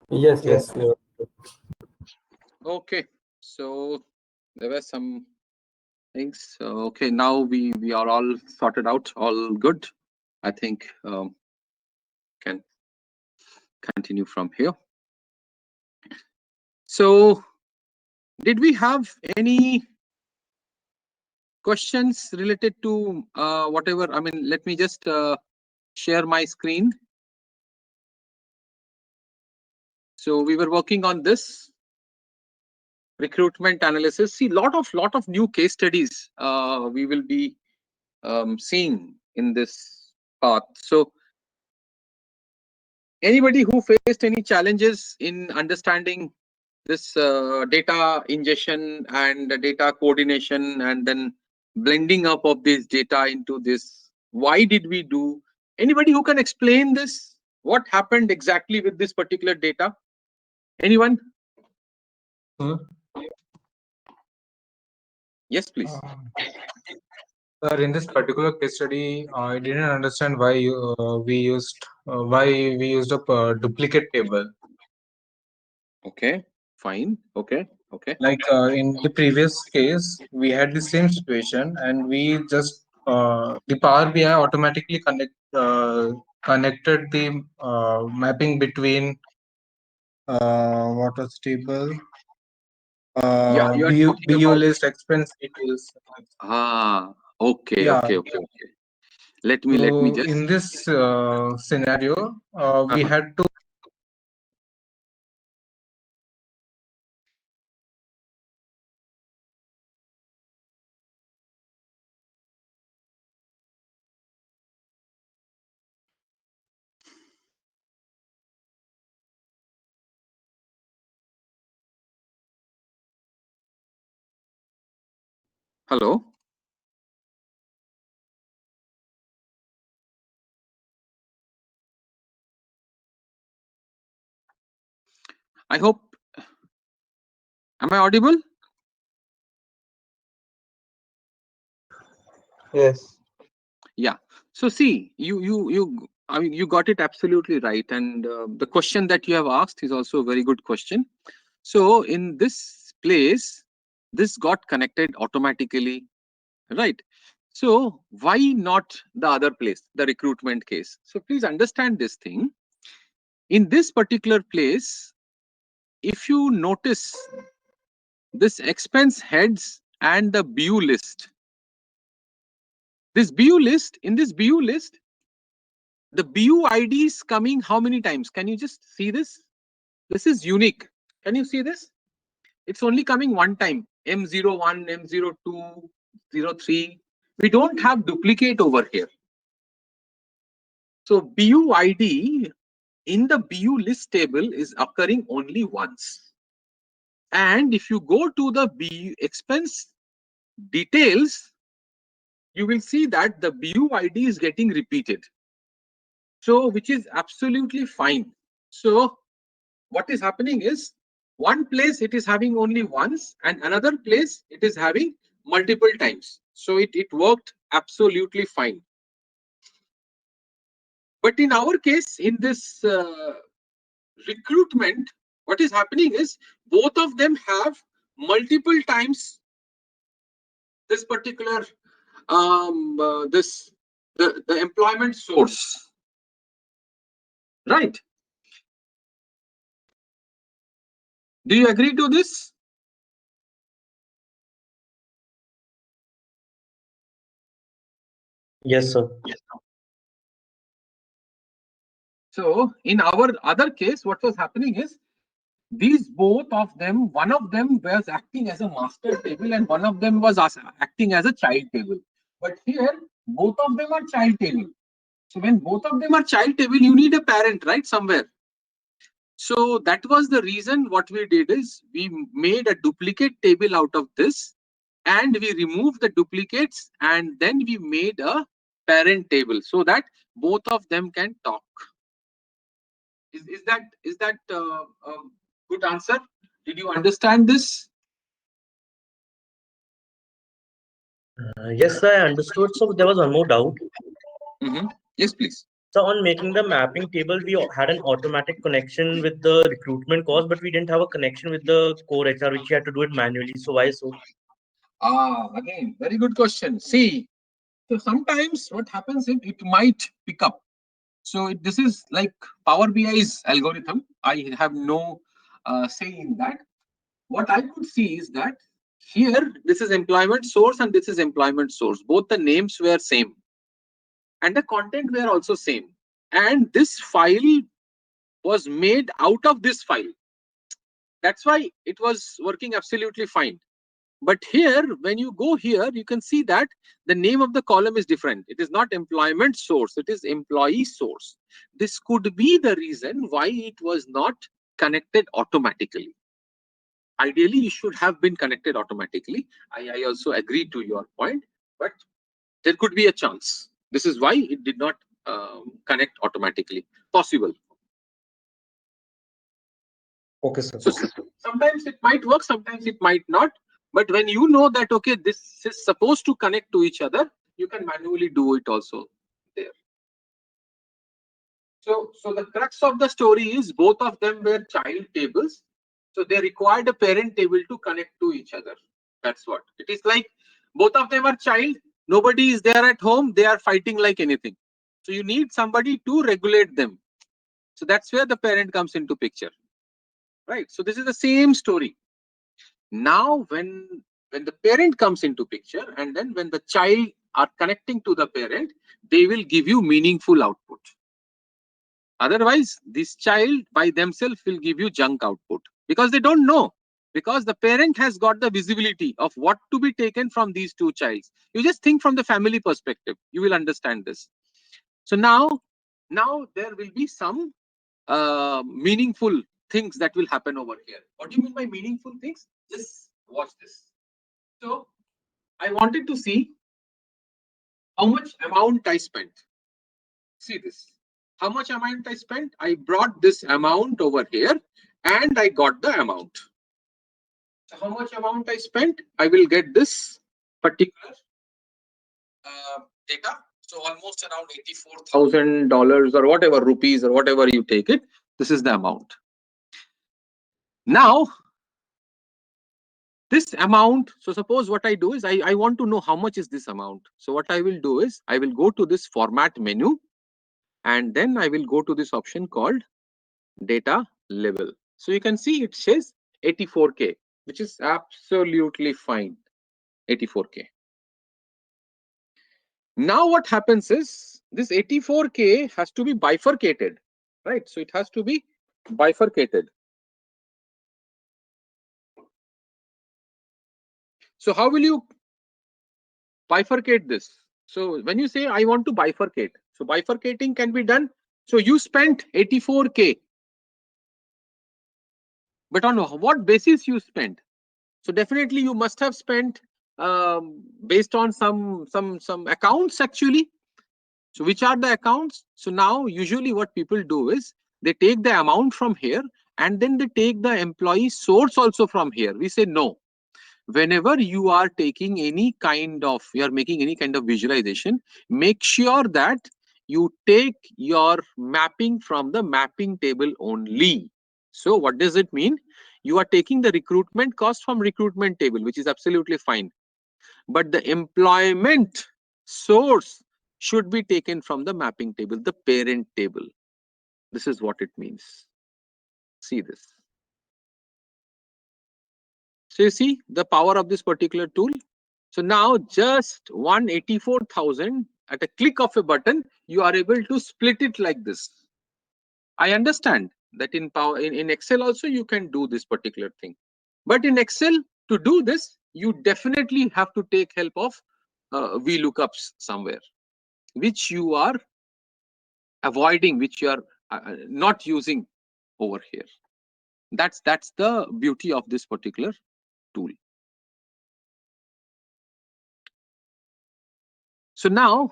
Yes, yes. Okay, so there were some things. Okay, now we are all sorted out, all good. I think can continue from here. So, did we have any questions related to whatever? I mean, let me just share my screen. So we were working on this recruitment analysis. See, lot of new case studies we will be seeing in this path. So anybody who faced any challenges in understanding this data ingestion and data coordination and then blending up of this data into this, why did we do? Anybody who can explain this? What happened exactly with this particular data? Anyone? Yes, please. Sir, in this particular case study, I didn't understand why we used a duplicate table. Okay, fine. Okay. Like in the previous case, we had the same situation, and we just the Power BI automatically connected the mapping between what was table. Yeah, you are talking BU about. list, expense details. Okay. Yeah. Let me So just. in this scenario, we had to. Hello. I hope. Am I audible? Yes. Yeah. So see, I mean, you got it absolutely right. And the question that you have asked is also a very good question. So in this place, this got connected automatically, right? So why not the other place, the recruitment case? So please understand this thing. In this particular place, if you notice this expense heads and the BU list, this BU list, in this BU list, the BU ID is coming how many times? Can you just see this? This is unique. Can you see this? It's only coming one time. M01, M02, 03. We don't have duplicate over here. So BU ID in the BU list table is occurring only once. And if you go to the BU expense details, you will see that the BU ID is getting repeated. So which is absolutely fine. So what is happening is one place it is having only once and another place it is having multiple times. So it worked absolutely fine. But in our case, in this recruitment, what is happening is both of them have multiple times this particular the employment source, right? Do you agree to this? Yes, sir. So in our other case, what was happening is these both of them, one of them was acting as a master table and one of them was acting as a child table. But here, both of them are child table. So when both of them are child table, you need a parent, right? Somewhere. So that was the reason what we did is we made a duplicate table out of this and we removed the duplicates and then we made a parent table so that both of them can talk. Is that a good answer? Did you understand this? Yes, sir, I understood. So there was one more doubt. Yes, please. So on making the mapping table, we had an automatic connection with the recruitment cost, but we didn't have a connection with the core HR, which we had to do it manually. So why so? Again, very good question. See, so sometimes what happens is it might pick up. So this is like Power BI's algorithm. I have no say in that. What I could see is that here this is employment source and this is employment source. Both the names were same and the content were also same. And this file was made out of this file. That's why it was working absolutely fine. But here, when you go here, you can see that the name of the column is different. It is not employment source, it is employee source. This could be the reason why it was not connected automatically. Ideally, you should have been connected automatically. I also agree to your point, but there could be a chance. This is why it did not connect automatically. Possible. Okay, sir. So sometimes it might work, sometimes it might not. But when you know that, okay, this is supposed to connect to each other, you can manually do it also there. So the crux of the story is both of them were child tables. So they required a parent table to connect to each other. That's what it is like. Both of them are child. Nobody is there at home. They are fighting like anything. So you need somebody to regulate them. So that's where the parent comes into picture. Right. So this is the same story. Now when the parent comes into picture and then when the child are connecting to the parent, they will give you meaningful output. Otherwise, this child by themselves will give you junk output because they don't know. Because the parent has got the visibility of what to be taken from these two childs. You just think from the family perspective, you will understand this. So now there will be some meaningful things that will happen over here. What do you mean by meaningful things? Just watch this. So I wanted to see how much amount I spent. See this. How much amount I spent? I brought this amount over here and I got the amount. So how much amount I spent? I will get this particular data. So almost around $84,000 or whatever rupees or whatever you take it. This is the amount. Now, this amount, so suppose what I do is I want to know how much is this amount. So what I will do is I will go to this format menu and then I will go to this option called data level. So you can see it says 84K, which is absolutely fine. 84K. Now what happens is this 84K has to be bifurcated, right? So it has to be bifurcated. So how will you bifurcate this? So when you say I want to bifurcate, so bifurcating can be done. So you spent 84K, but on what basis you spent? So definitely you must have spent based on some accounts actually. So which are the accounts? So now usually what people do is they take the amount from here and then they take the employee source also from here. We say no. Whenever you are taking any kind of, you are making any kind of visualization, make sure that you take your mapping from the mapping table only. So what does it mean? You are taking the recruitment cost from recruitment table, which is absolutely fine. But the employment source should be taken from the mapping table, the parent table. This is what it means. See this. So you see the power of this particular tool. So now just 184,000 at a click of a button, you are able to split it like this. I understand that in Power in Excel also you can do this particular thing. But in Excel, to do this, you definitely have to take help of VLOOKUPs somewhere, which you are avoiding, which you are not using over here. That's the beauty of this particular tool. So now,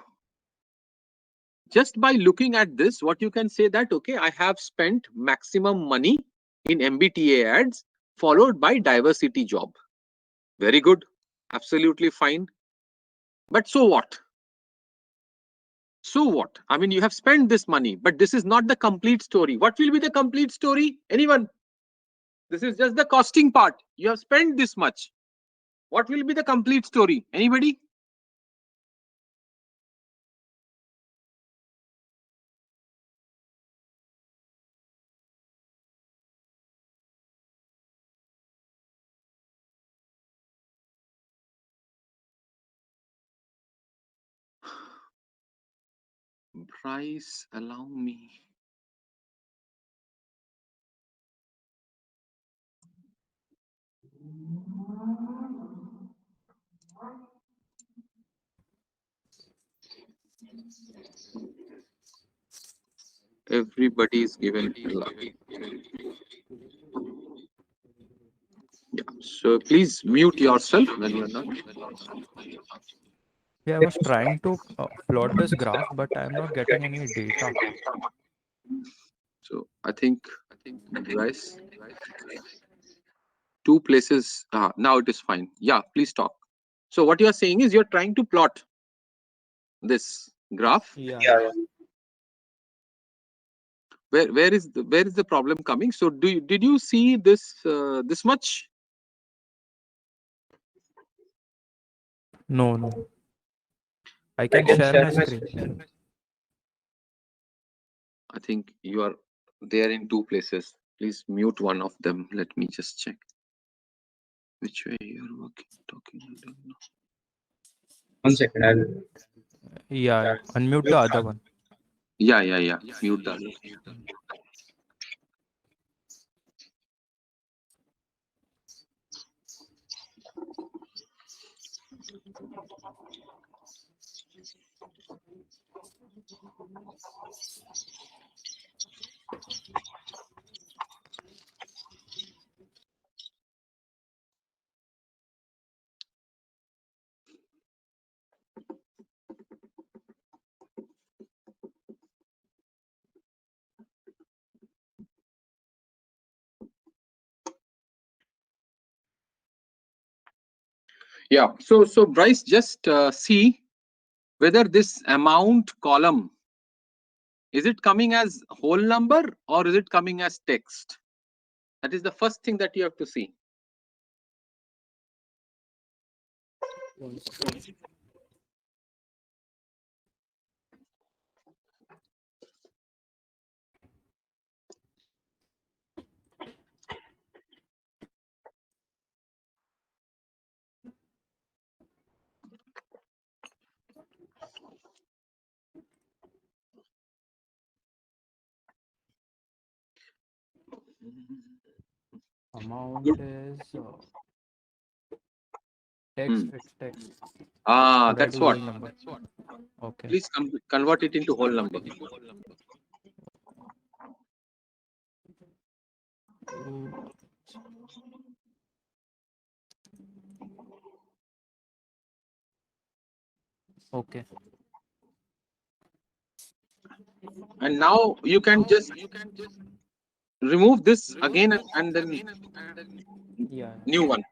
just by looking at this, what you can say that, okay, I have spent maximum money in MBTA ads followed by diversity job. Very good. Absolutely fine. But so what? So what? I mean, you have spent this money, but this is not the complete story. What will be the complete story? Anyone? This is just the costing part. You have spent this much. What will be the complete story? Anybody? Bryce, allow me. Everybody is given allow. Yeah. So please mute yourself when you're not. Yeah, I was trying to plot this graph, but I'm not getting any data. So I think Bryce, two places. Now it is fine. Yeah, please talk. So what you are saying is you're trying to plot this graph. Yeah. Where is the problem coming? So did you see this this much? No. I can share my screen. I think you are there in two places. Please mute one of them. Let me just check. Which way you're working, talking? I don't know. 1 second. I'll Yeah. Unmute the other one. Yeah. Mute that. Yeah. So Bryce, just see whether this amount column, is it coming as whole number or is it coming as text? That is the first thing that you have to see. Amount is text. It's text. Should I That's do what. whole number? Okay. Please convert it into whole number. Okay. And now you can just remove this again and then Yeah. new one.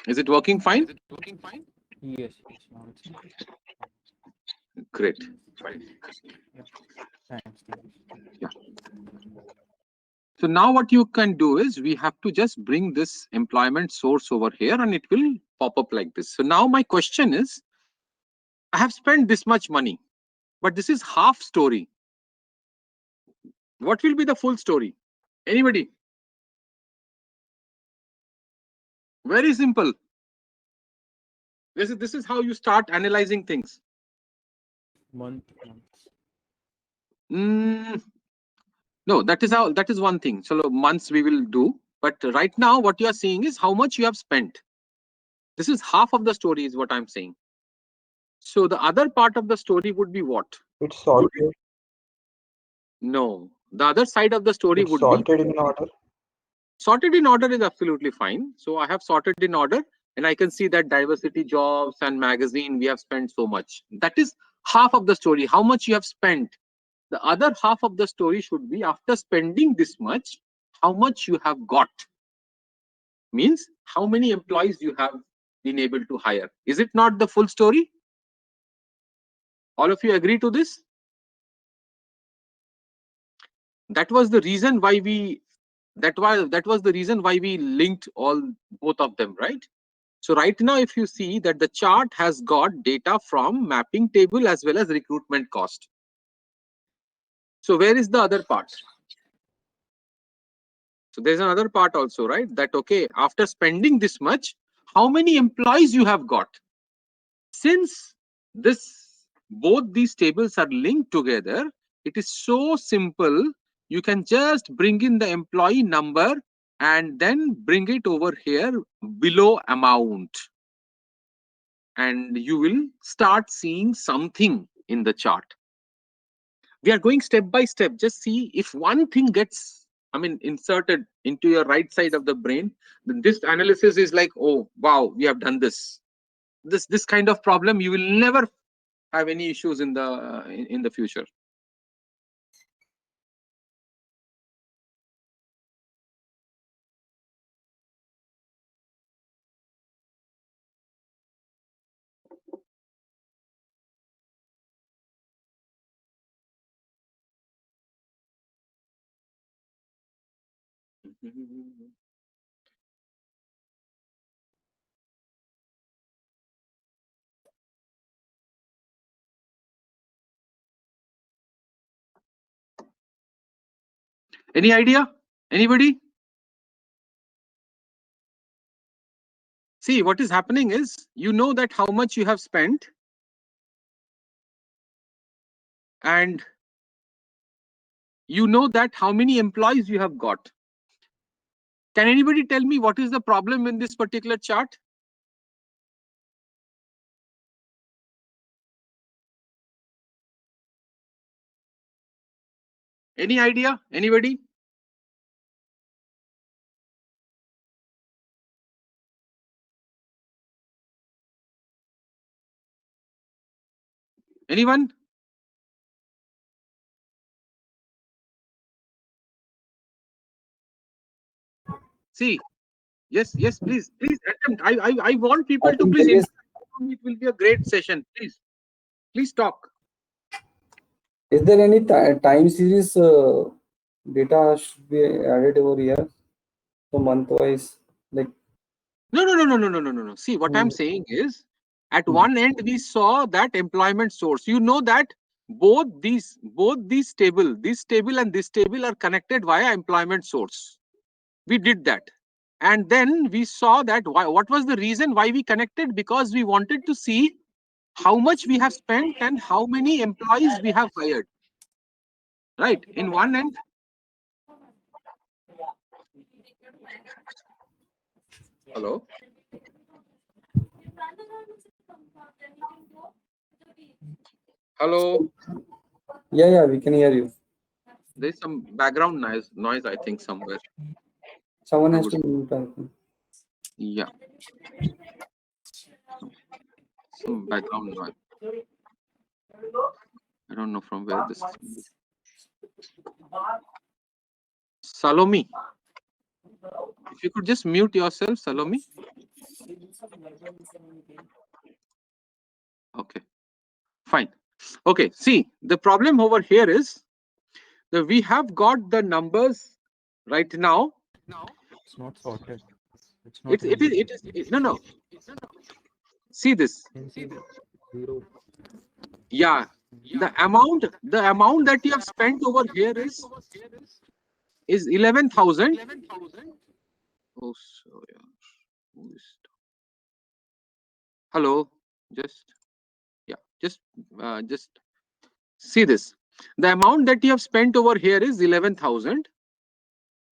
Is it working fine? Yes. Now it's Great. thanks. Yeah. So now what you can do is we have to just bring this employment source over here and it will pop up like this. So now my question is, I have spent this much money, but this is half story. What will be the full story? Anybody? Very simple. This is how you start analyzing things. Month. No, that is one thing. So months we will do, but right now what you are seeing is how much you have spent. This is half of the story is what I'm saying. So the other part of the story would be what? It's all. No, The other side of the story It's would be sorted in order. sorted in order is absolutely fine. So I have sorted in order, and I can see that diversity jobs and magazine, we have spent so much. That is half of the story, how much you have spent. The other half of the story should be, after spending this much, how much you have got. Means how many employees you have been able to hire. Is it not the full story? All of you agree to this? That was the reason why we that was the reason why we linked both of them, right? So right now, if you see that the chart has got data from mapping table as well as recruitment cost. So where is the other part? So there's another part also, right? That, okay, after spending this much, how many employees you have got? Since both these tables are linked together, it is so simple. You can just bring in the employee number and then bring it over here below amount. And you will start seeing something in the chart. We are going step by step. Just see if one thing gets, inserted into your right side of the brain, then this analysis is like, oh, wow, we have done this. This kind of problem, you will never have any issues in the future. Any idea? Anybody? See, what is happening is, you know that how much you have spent, and you know that how many employees you have got. Can anybody tell me what is the problem in this particular chart? Any idea? Anybody? Anyone? See, yes, please attempt. I want people I to think please. there is, It will be a great session. Please talk. is there any time series data should be added over here? So month wise, like. No. See, what I'm saying is, at one end we saw that employment source. You know that both these table, this table and this table are connected via employment source. We did that. And then we saw that what was the reason why we connected? Because we wanted to see how much we have spent and how many employees we have hired. Right? In one end. Hello? Hello? Yeah, we can hear you. There's some background noise, I think, somewhere. Someone has to mute, I think. Yeah. Some background noise. I don't know from where this is. Salome, if you could just mute yourself, Salome. Okay, fine. Okay, see, the problem over here is that we have got the numbers right now. It's not sorted. It's not. It is no. See this. Zero. Yeah, the amount that you have spent over here is 11,000. Oh, so yeah. Hello, just see this. The amount that you have spent over here is 11,000,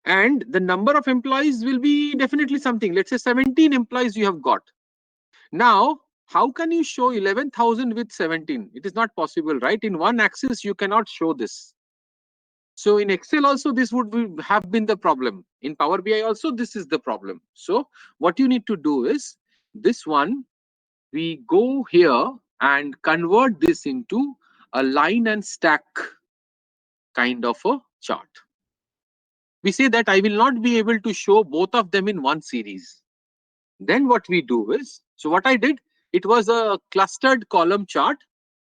and the number of employees will be definitely something. Let's say 17 employees you have got. Now, how can you show 11,000 with 17? It is not possible, right? In one axis, you cannot show this. So in Excel also, this would have been the problem. In Power BI also, this is the problem. So what you need to do is this one, we go here and convert this into a line and stack kind of a chart. We say that I will not be able to show both of them in one series. Then what we do is, so what I did, it was a clustered column chart.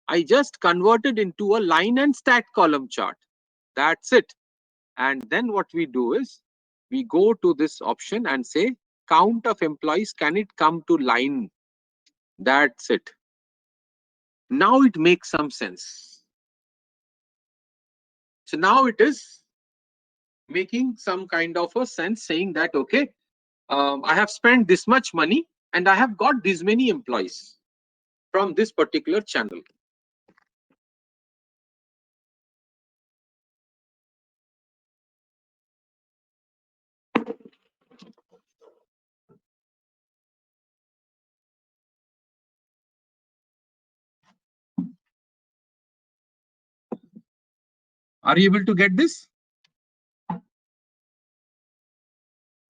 I just converted into a line and stack column chart. That's it. And then what we do is, we go to this option and say, count of employees, can it come to line? That's it. Now it makes some sense. So now it is making some kind of a sense, saying that, okay, I have spent this much money and I have got this many employees from this particular channel. Are you able to get this?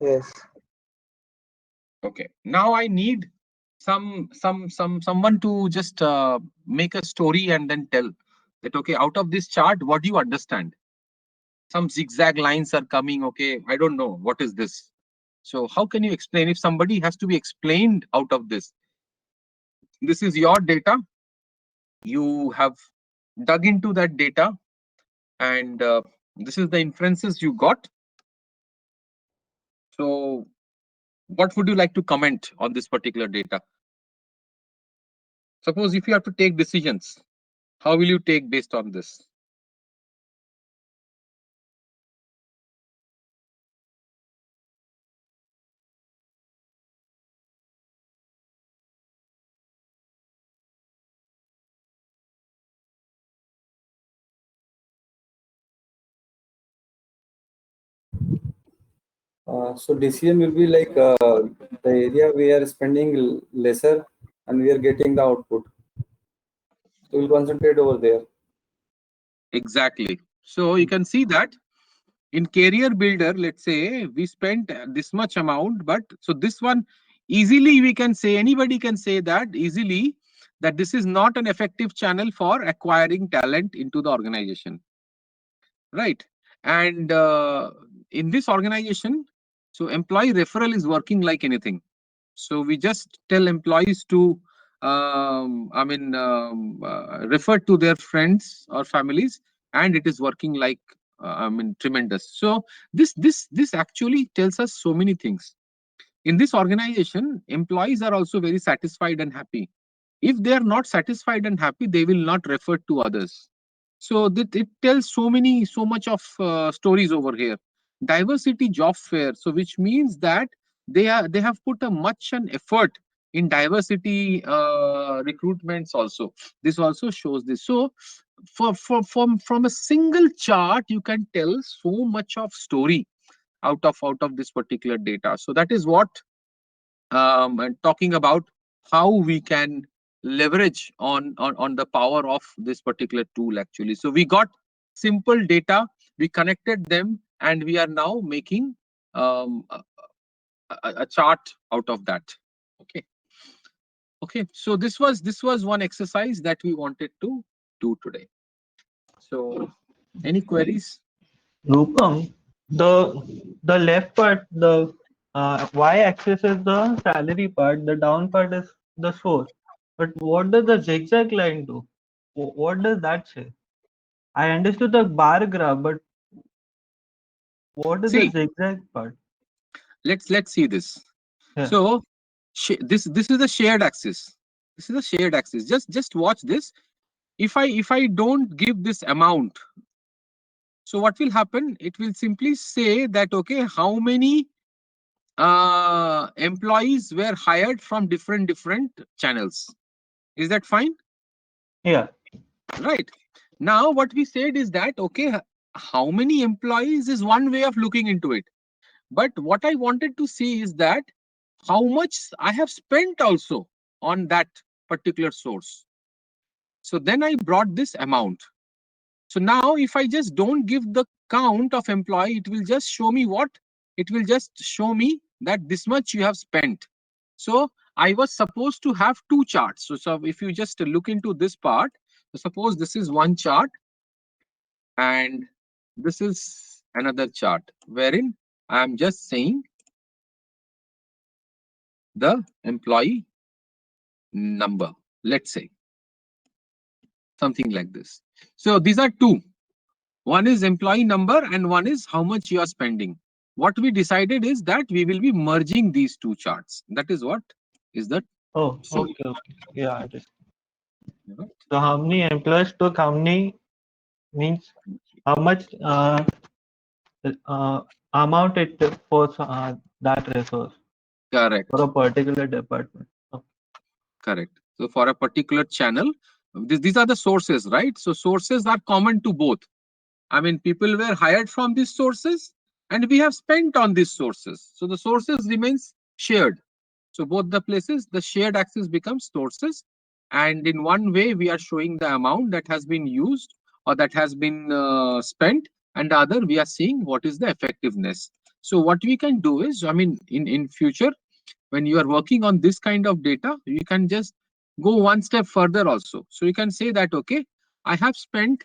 Yes. Okay. Now I need someone to just make a story and then tell that, okay, out of this chart, what do you understand? Some zigzag lines are coming. Okay, I don't know what is this. So how can you explain? If somebody has to be explained out of this, this is your data. You have dug into that data, and this is the inferences you got. So what would you like to comment on this particular data? Suppose if you have to take decisions, how will you take based on this? So decision will be like the area we are spending lesser and we are getting the output. So we'll concentrate over there. Exactly. So you can see that in Career Builder, let's say we spent this much amount, but so this one easily we can say, anybody can say that easily, that this is not an effective channel for acquiring talent into the organization, right? And in this organization, so employee referral is working like anything. So we just tell employees to refer to their friends or families, and it is working like tremendous. So this actually tells us so many things. In this organization, employees are also very satisfied and happy. If they are not satisfied and happy, they will not refer to others. So that it tells so much of stories over here. Diversity job fair, so which means that they have put a much an effort in diversity recruitments also. This also shows this. So from a single chart, you can tell so much of story out of this particular data. So that is what and talking about how we can leverage on the power of this particular tool actually. So we got simple data, we connected them, and we are now making a chart out of that. Okay, so this was one exercise that we wanted to do today. So any queries? Rupam, the left part, the y-axis is the salary part, the down part is the source. But what does the zigzag line do? What does that say? I understood the bar graph, but what is the zigzag part? Let's see this. Yeah. So this is a shared axis. This is a shared axis. Just watch this. If I don't give this amount, so what will happen? It will simply say that, okay, how many employees were hired from different channels. Is that fine? Yeah. Right. Now what we said is that, okay, how many employees is one way of looking into it. But what I wanted to see is that how much I have spent also on that particular source. So then I brought this amount. So now if I just don't give the count of employee, it will just show me what? It will just show me that this much you have spent. So I was supposed to have two charts. So if you just look into this part, so suppose this is one chart and this is another chart wherein I am just saying the employee number, let's say something like this. So these are two. One is employee number and one is how much you are spending. What we decided is that we will be merging these two charts. That is what is that. Oh, So- okay, okay. Yeah, I just. Right. So how many employees took how many means how much amount it took for that resource Correct. for a particular department. Okay. Correct. So for a particular channel, these are the sources, right? So sources are common to both. I mean, people were hired from these sources and we have spent on these sources. So the sources remains shared. So both the places, the shared axis becomes sources. And in one way, we are showing the amount that has been used or that has been spent. And the other, we are seeing what is the effectiveness. So what we can do is, I mean, in future, when you are working on this kind of data, you can just go one step further also. So you can say that, okay, I have spent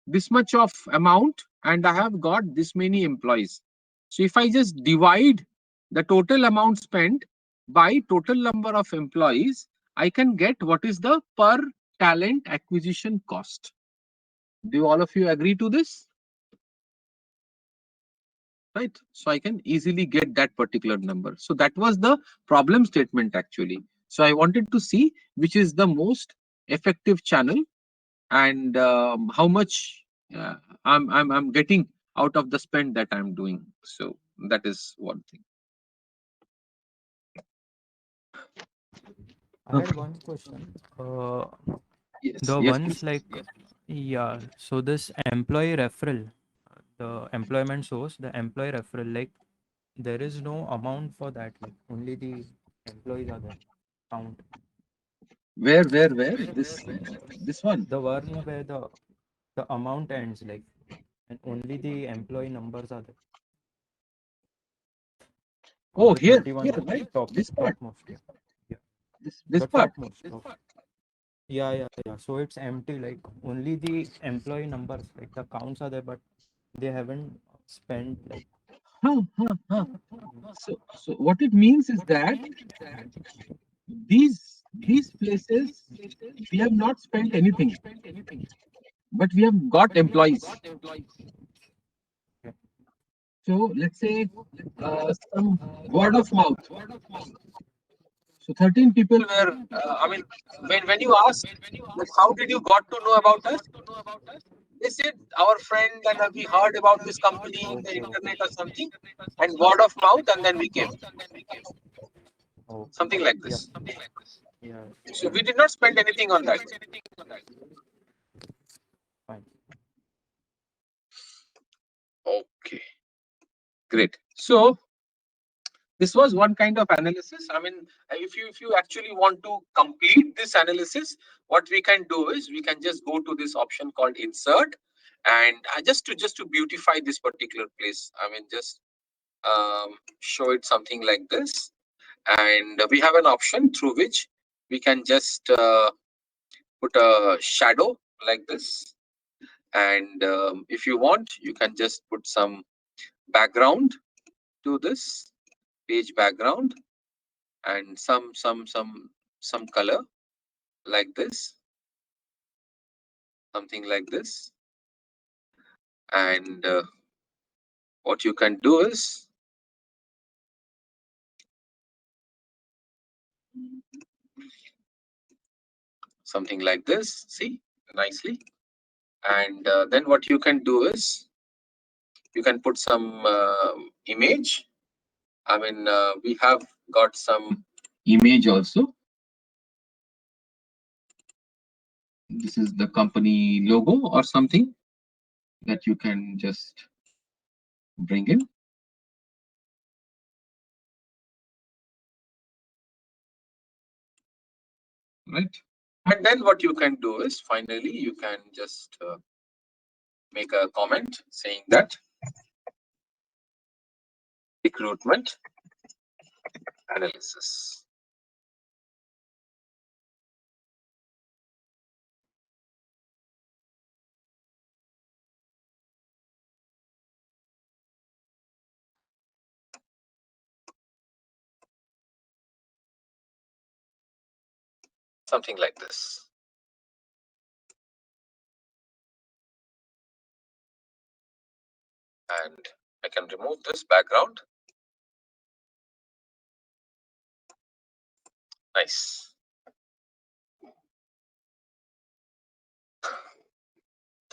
this much of amount and I have got this many employees. So if I just divide the total amount spent by total number of employees, I can get what is the per talent acquisition cost. Do all of you agree to this? Right? So I can easily get that particular number. So that was the problem statement actually. So I wanted to see which is the most effective channel and how much I'm getting out of the spend that I'm doing. So that is one thing. I had Okay. one question. Yes. The Yes. ones Please. like, yeah, so this employee referral, the employment source, the employee referral, like there is no amount for that, like only the employees are there. Count. Where? This one. The one where the amount ends, like, and only the employee numbers are there. Oh, The here, 31 right? top This part. topmost, yeah. This The part. topmost. Yeah. So it's empty, like only the employee numbers, like the counts are there, but they haven't spent like. So what it means is that these places we have not spent anything, but we have got employees. So let's say some word of mouth. So 13 people were, I mean, when you ask, like, how did you got to know about us? They said, our friend, and we heard about this company in the Okay. internet or something, and word of mouth, and then we came. Okay. Something like Yeah. this. Yeah. So we did not spend anything on that. Fine. Okay, great. So this was one kind of analysis. I mean, if you actually want to complete this analysis, what we can do is we can just go to this option called insert, and just to beautify this particular place, I mean, just show it something like this, and we have an option through which we can just put a shadow like this, and if you want, you can just put some background to this page background and some color like this, something like this, and what you can do is something like this, see, nicely, and then what you can do is you can put some image. I mean, we have got some image also. This is the company logo or something that you can just bring in. Right. And then what you can do is finally you can just make a comment saying that recruitment analysis. Something like this. And I can remove this background. Nice.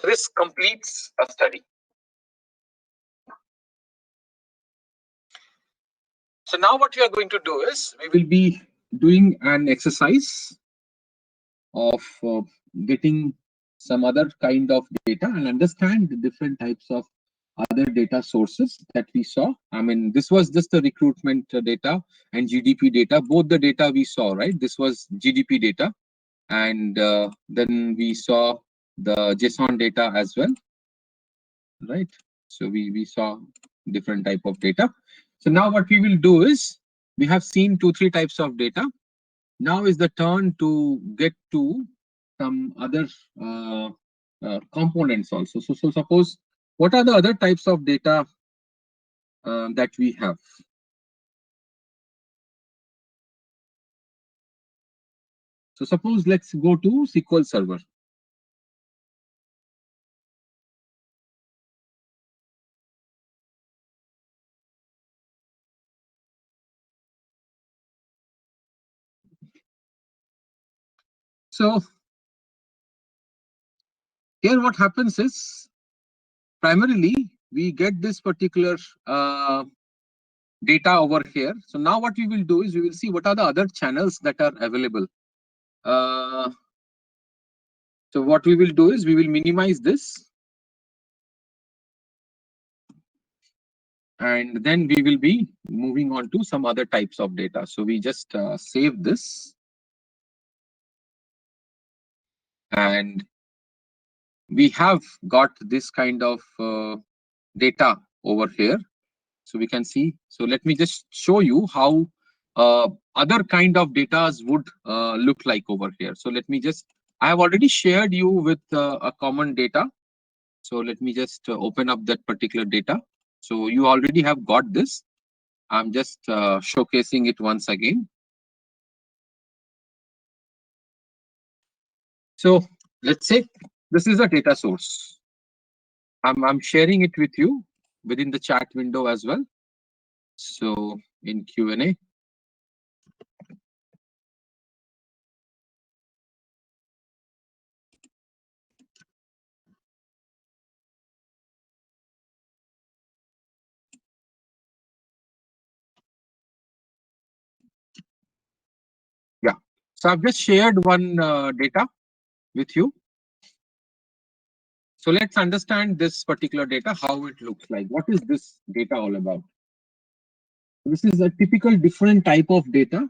This completes a study. So now what we are going to do is we will be doing an exercise of getting some other kind of data and understand the different types of other data sources that we saw. I mean, this was just the recruitment data and GDP data, both the data we saw, right? This was GDP data, and then we saw the JSON data as well, right? So we saw different type of data. So now what we will do is we have seen 2-3 types of data. Now is the turn to get to some other components also. So suppose, what are the other types of data that we have? So suppose let's go to SQL Server. So here what happens is, primarily we get this particular data over here. So now what we will do is we will see what are the other channels that are available. So what we will do is we will minimize this, and then we will be moving on to some other types of data. So we just save this, and we have got this kind of data over here. So we can see. So let me just show you how other kind of data would look like over here. So let me just, I have already shared you with a common data. So let me just open up that particular data. So you already have got this. I'm just showcasing it once again. So let's say this is a data source. I'm sharing it with you within the chat window as well. So in Q&A. Yeah. So I've just shared one data with you. So let's understand this particular data, how it looks like. What is this data all about? This is a typical different type of data.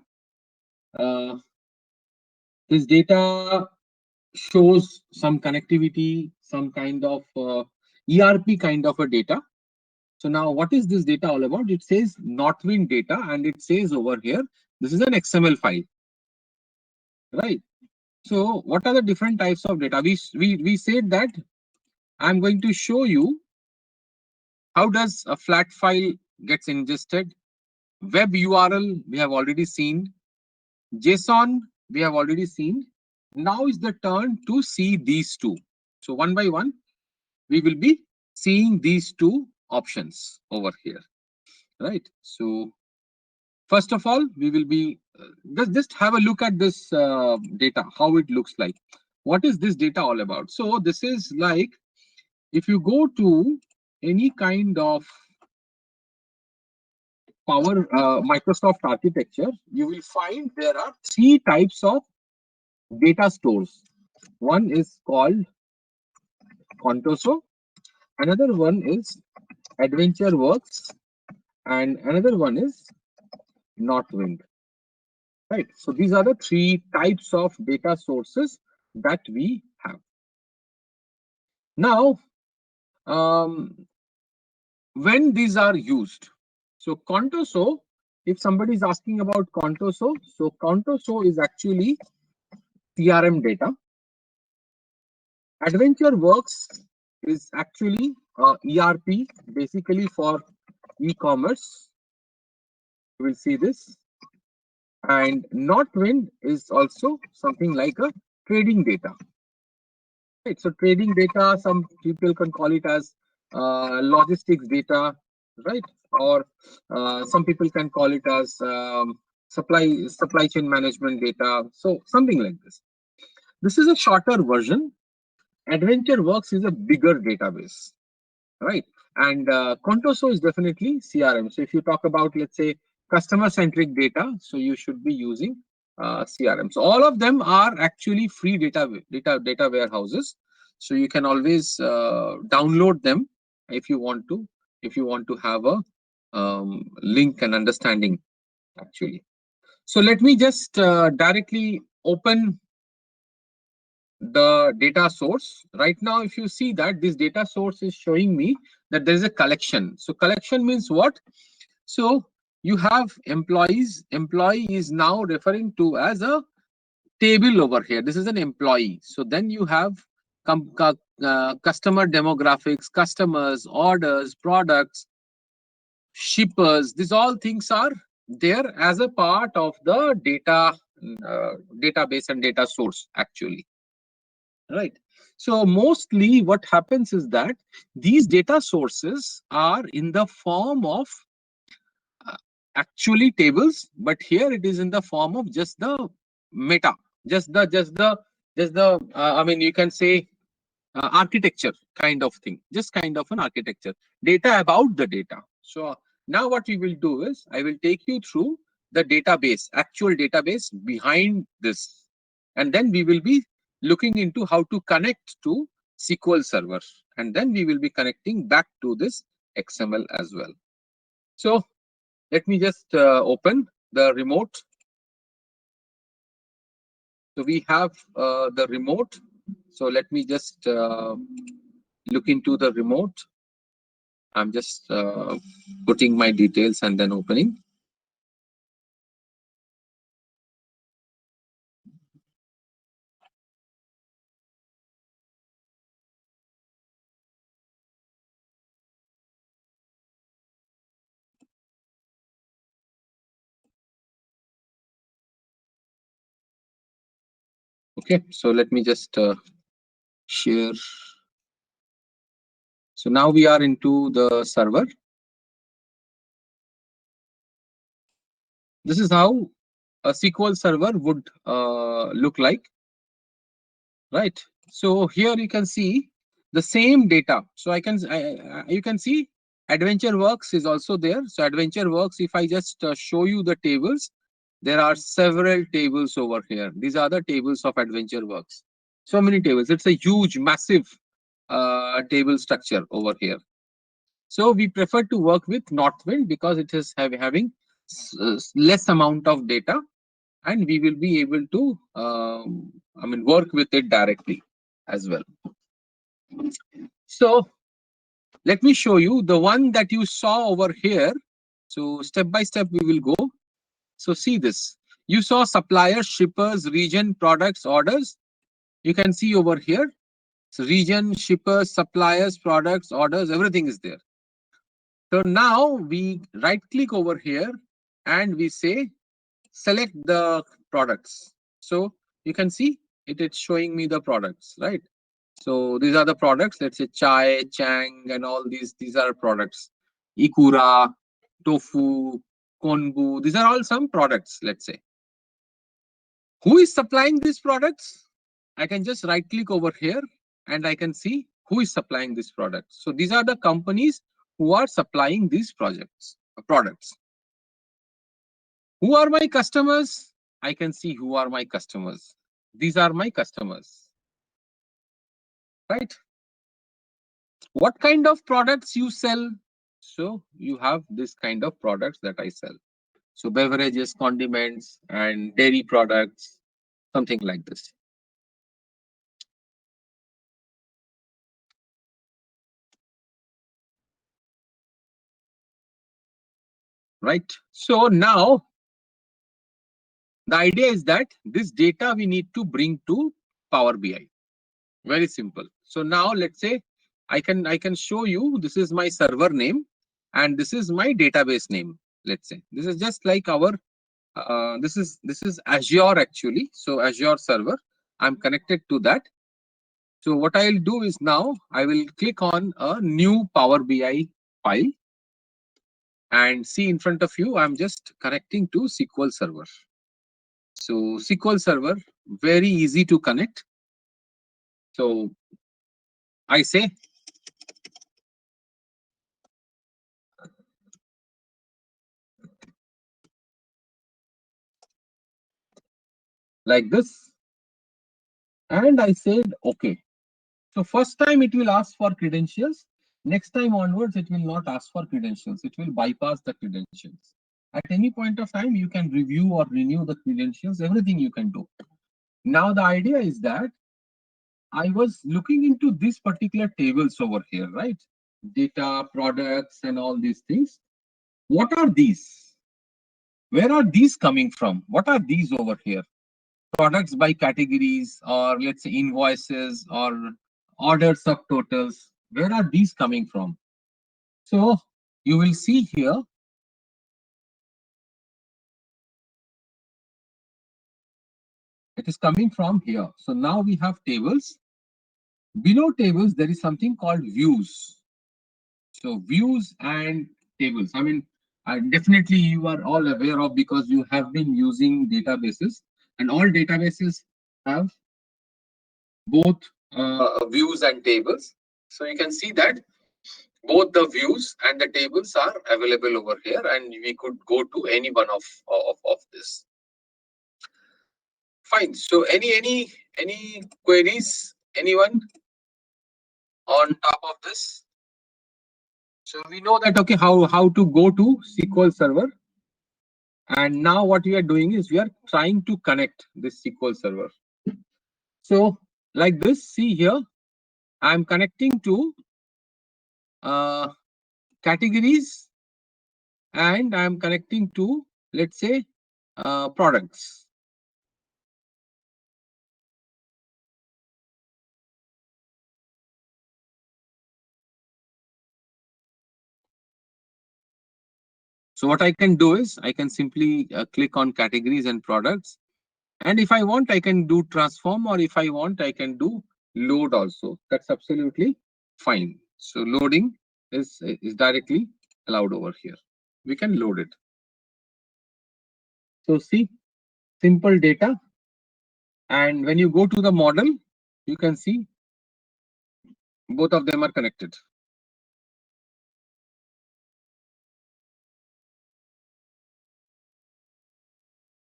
This data shows some connectivity, some kind of ERP kind of a data. So now what is this data all about? It says Northwind data, and it says over here, this is an XML file, right? So what are the different types of data? We said that I'm going to show you how does a flat file gets ingested. Web URL, we have already seen. JSON, we have already seen. Now is the turn to see these two. So one by one, we will be seeing these two options over here, right? So first of all, we will be, just have a look at this data, how it looks like. What is this data all about? So this is like, if you go to any kind of Power Microsoft architecture, you will find there are 3 types of data stores. One is called Contoso, another one is AdventureWorks, and another one is Northwind. Right. So these are the 3 types of data sources that we have. Now, when these are used, So Contoso, if somebody is asking about Contoso, so Contoso is actually CRM data. AdventureWorks is actually ERP, basically for e-commerce. You will see this. And Northwind is also something like a trading data. Right. So trading data, some people can call it as logistics data, right? Or some people can call it as supply chain management data. So something like this. This is a shorter version. AdventureWorks is a bigger database, right? And Contoso is definitely CRM. So if you talk about, let's say, customer-centric data, so you should be using CRM. So all of them are actually free data warehouses. So you can always download them if you want to have a link and understanding actually. So let me just directly open the data source. Right now, if you see that this data source is showing me that there is a collection. So collection means what? So you have employees. Employee is now referring to as a table over here. This is an employee. So then you have customer demographics, customers, orders, products, shippers. These all things are there as a part of the data database and data source actually. Right. So mostly what happens is that these data sources are in the form of actually tables, but here it is in the form of just the meta, I mean, you can say architecture kind of thing, just kind of an architecture, data about the data. So now what we will do is I will take you through the database, actual database behind this, and then we will be looking into how to connect to SQL Server, and then we will be connecting back to this XML as well. So let me just open the remote. So we have the remote. So let me just look into the remote. I'm just putting my details and then opening. Okay, so let me just share. So now we are into the server. This is how a SQL server would look like, right? So here you can see the same data. So you can see AdventureWorks is also there. So AdventureWorks, if I just show you the tables, there are several tables over here. These are the tables of AdventureWorks. So many tables. It's a huge, massive table structure over here. So we prefer to work with Northwind because it is having less amount of data, and we will be able to work with it directly as well. So let me show you the one that you saw over here. So step by step we will go. So see this. You saw suppliers, shippers, region, products, orders. You can see over here. So region, shippers, suppliers, products, orders, everything is there. So now we right click over here and we say select the products. So you can see it's showing me the products, right? So these are the products. Let's say chai, chang, and all these are products. Ikura, tofu, konbu. These are all some products, let's say. Who is supplying these products? I can just right click over here and I can see who is supplying these products. So these are the companies who are supplying these products. Who are my customers? I can see who are my customers. These are my customers, right? What kind of products you sell? So you have this kind of products that I sell. So beverages, condiments, and dairy products, something like this. right? So now the idea is that this data we need to bring to Power BI. Very simple. So now let's say I can show you, this is my server name and this is my database name. Let's say this is just like our this is Azure actually. So Azure server, I'm connected to that. So what I'll do is now I will click on a new Power BI file and see in front of you, I'm just connecting to SQL Server. So SQL Server, very easy to connect. So I say like this, and I said okay. So first time it will ask for credentials. Next time onwards, it will not ask for credentials. It will bypass the credentials. At any point of time, you can review or renew the credentials, everything you can do. Now the idea is that I was looking into these particular tables over here, right? Data, products, and all these things. What are these? Where are these coming from? What are these over here? Products by categories, or let's say invoices or order subtotals. Where are these coming from? So you will see here, it is coming from here. So now we have tables. Below tables, there is something called views. So views and tables. I mean, definitely you are all aware of, because you have been using databases, and all databases have both views and tables. So you can see that both the views and the tables are available over here, and we could go to any one of this. Fine. So any queries? Anyone on top of this? So we know that, okay, how to go to SQL Server. And now what we are doing is we are trying to connect this SQL Server. So like this, see here, I'm connecting to categories, and I'm connecting to, let's say, products. So what I can do is I can simply click on categories and products. And if I want, I can do transform, or if I want, I can do load also. That's absolutely fine. So loading is directly allowed over here. We can load it. So see, simple data. And when you go to the model, you can see both of them are connected.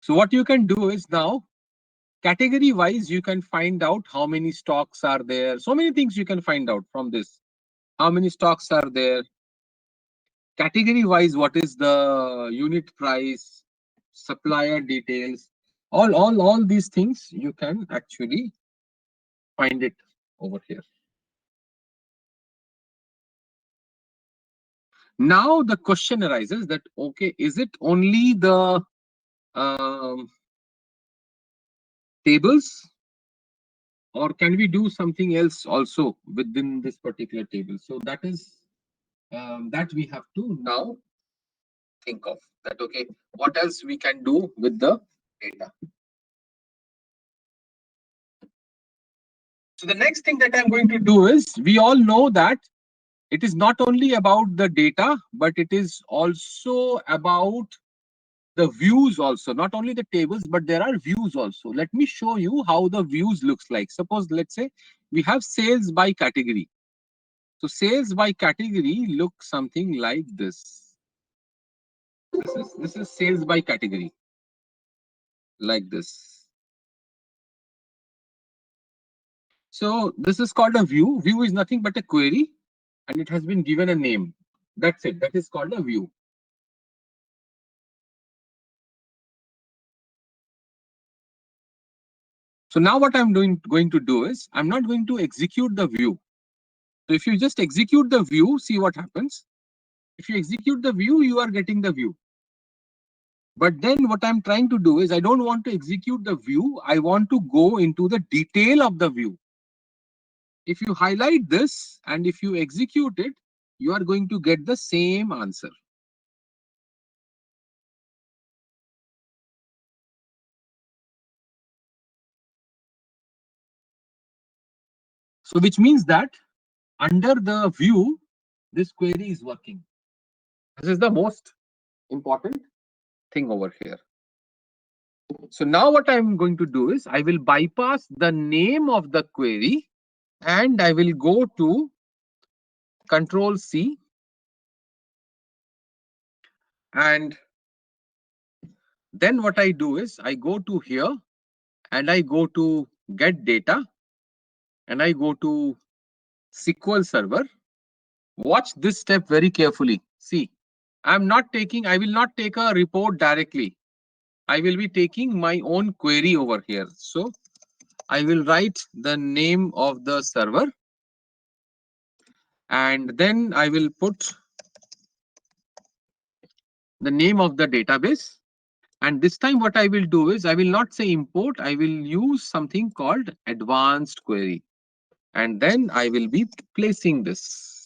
So what you can do is now, category wise, you can find out how many stocks are there. So many things you can find out from this. How many stocks are there? Category wise, what is the unit price, supplier details, all these things you can actually find it over here. Now the question arises that, okay, is it only the tables, or can we do something else also within this particular table? So that is that we have to now think of that. Okay, what else we can do with the data? So the next thing that I'm going to do is, we all know that it is not only about the data, but it is also about the views also. Not only the tables, but there are views also. Let me show you how the views looks like. Suppose, let's say we have sales by category. So sales by category look something like this. This is sales by category, like this. So this is called a view. View is nothing but a query, and it has been given a name. That's it. That is called a view. So now what I'm going to do is, I'm not going to execute the view. So if you just execute the view, see what happens. If you execute the view, you are getting the view. But then what I'm trying to do is I don't want to execute the view. I want to go into the detail of the view. If you highlight this and if you execute it, you are going to get the same answer. So which means that under the view, this query is working. This is the most important thing over here. So now what I'm going to do is I will bypass the name of the query and I will go to Control C and then what I do is I go to here and I go to Get Data and I go to SQL Server. Watch this step very carefully. See, I will not take a report directly. I will be taking my own query over here. So I will write the name of the server and then I will put the name of the database. And this time what I will do is I will not say import, I will use something called advanced query. And then I will be placing this.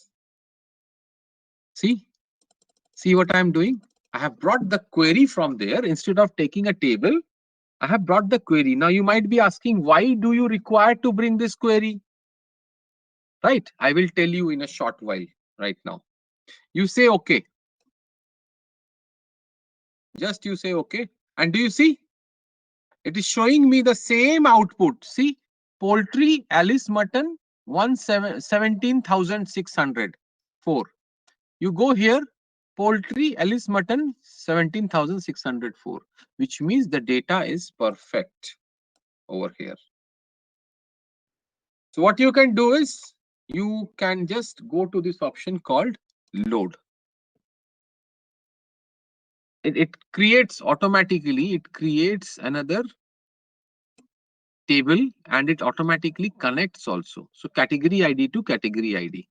See what I'm doing? I have brought the query from there. Instead of taking a table, I have brought the query. Now you might be asking, why do you require to bring this query? Right? I will tell you in a short while right now. You say okay. Just you say okay. And do you see? It is showing me the same output. See, poultry, Alice mutton, 17,604. You go here, poultry, Alice mutton, 17,604, which means the data is perfect over here. So what you can do is you can just go to this option called load. It creates automatically, it creates another table and it automatically connects also. So category ID to category ID.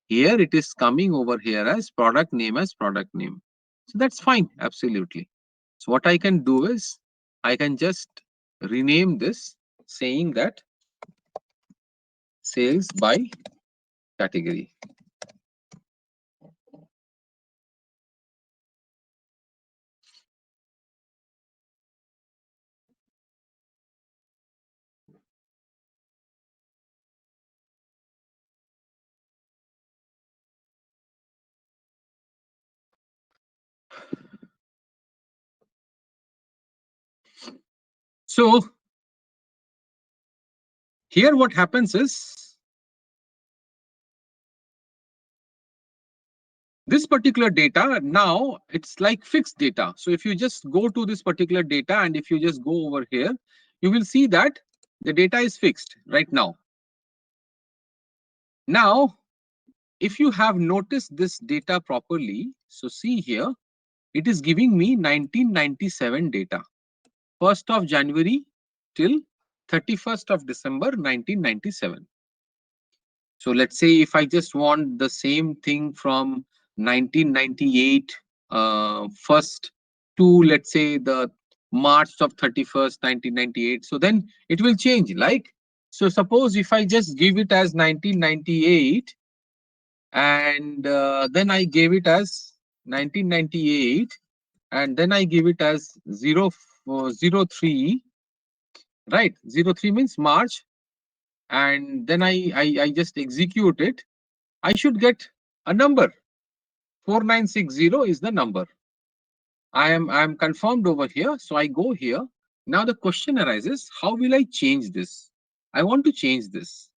Here it is coming over here as product name as product name. So that's fine, absolutely. So what I can do is I can just rename this saying that sales by category. So here what happens is this particular data now it's like fixed data. So if you just go to this particular data and if you just go over here, you will see that the data is fixed right now. Now, if you have noticed this data properly, so see here, it is giving me 1997 data, 1st of January till 31st of December 1997. So let's say if I just want the same thing from 1998 first to let's say the March of 31st, 1998. So then it will change. Like, so suppose if I just give it as 1998 and then I gave it as 1998 and then I give it as 03, right? 03 means March, and then I just execute it. I should get a number. 4960 is the number. I am confirmed over here. So I go here. Now the question arises, how will I change this? I want to change this.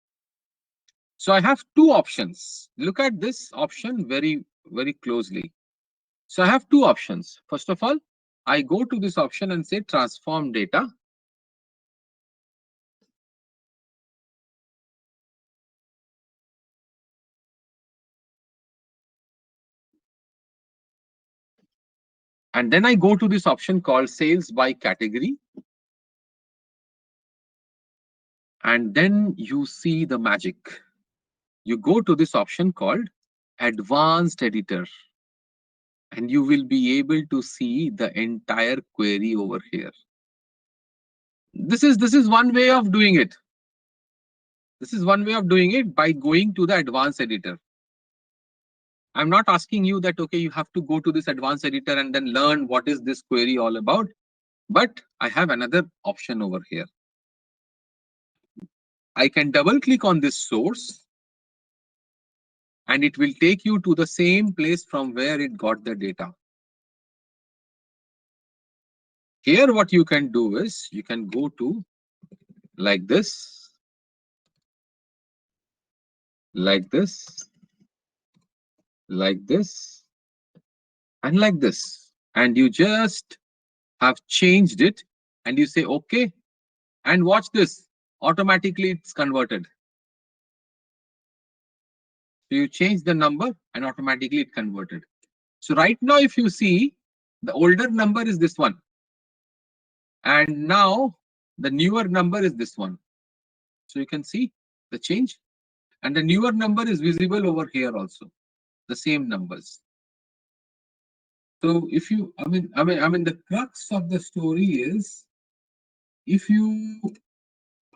So I have two options. Look at this option very, very closely. So I have two options. First of all, I go to this option and say transform data. And then I go to this option called sales by category. And then you see the magic. You go to this option called advanced editor. and you will be able to see the entire query over here. This is one way of doing it. This is one way of doing it by going to the advanced editor. I'm not asking you that, okay, you have to go to this advanced editor and then learn what is this query all about. But I have another option over here. I can double click on this source and it will take you to the same place from where it got the data. Here, what you can do is you can go to like this, like this, like this, and like this. And you just have changed it and you say, okay, and watch this, automatically it's converted. So you change the number and automatically it converted. So right now, if you see, the older number is this one. And now the newer number is this one. So you can see the change. And the newer number is visible over here also, the same numbers. So if you, I mean, the crux of the story is, if you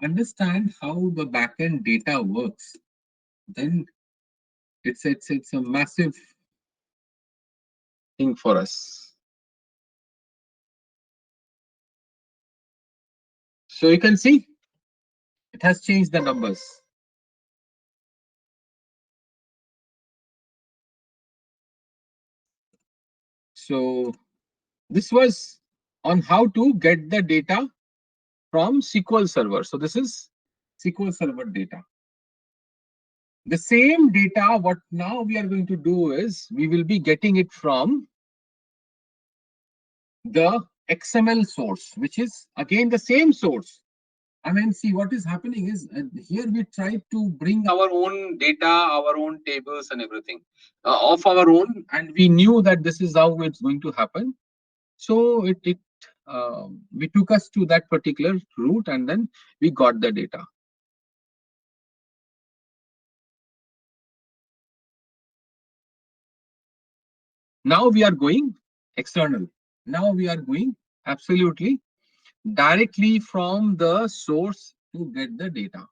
understand how the backend data works, then it's a massive thing for us. So you can see it has changed the numbers. So this was on how to get the data from SQL Server. So this is SQL Server data. The same data, what now we are going to do is, we will be getting it from the XML source, which is again the same source. I mean, see what is happening is, here we try to bring our own data, our own tables and everything of our own, and we knew that this is how it's going to happen. So we took us to that particular route and then we got the data. Now we are going external. Now we are going absolutely directly from the source to get the data.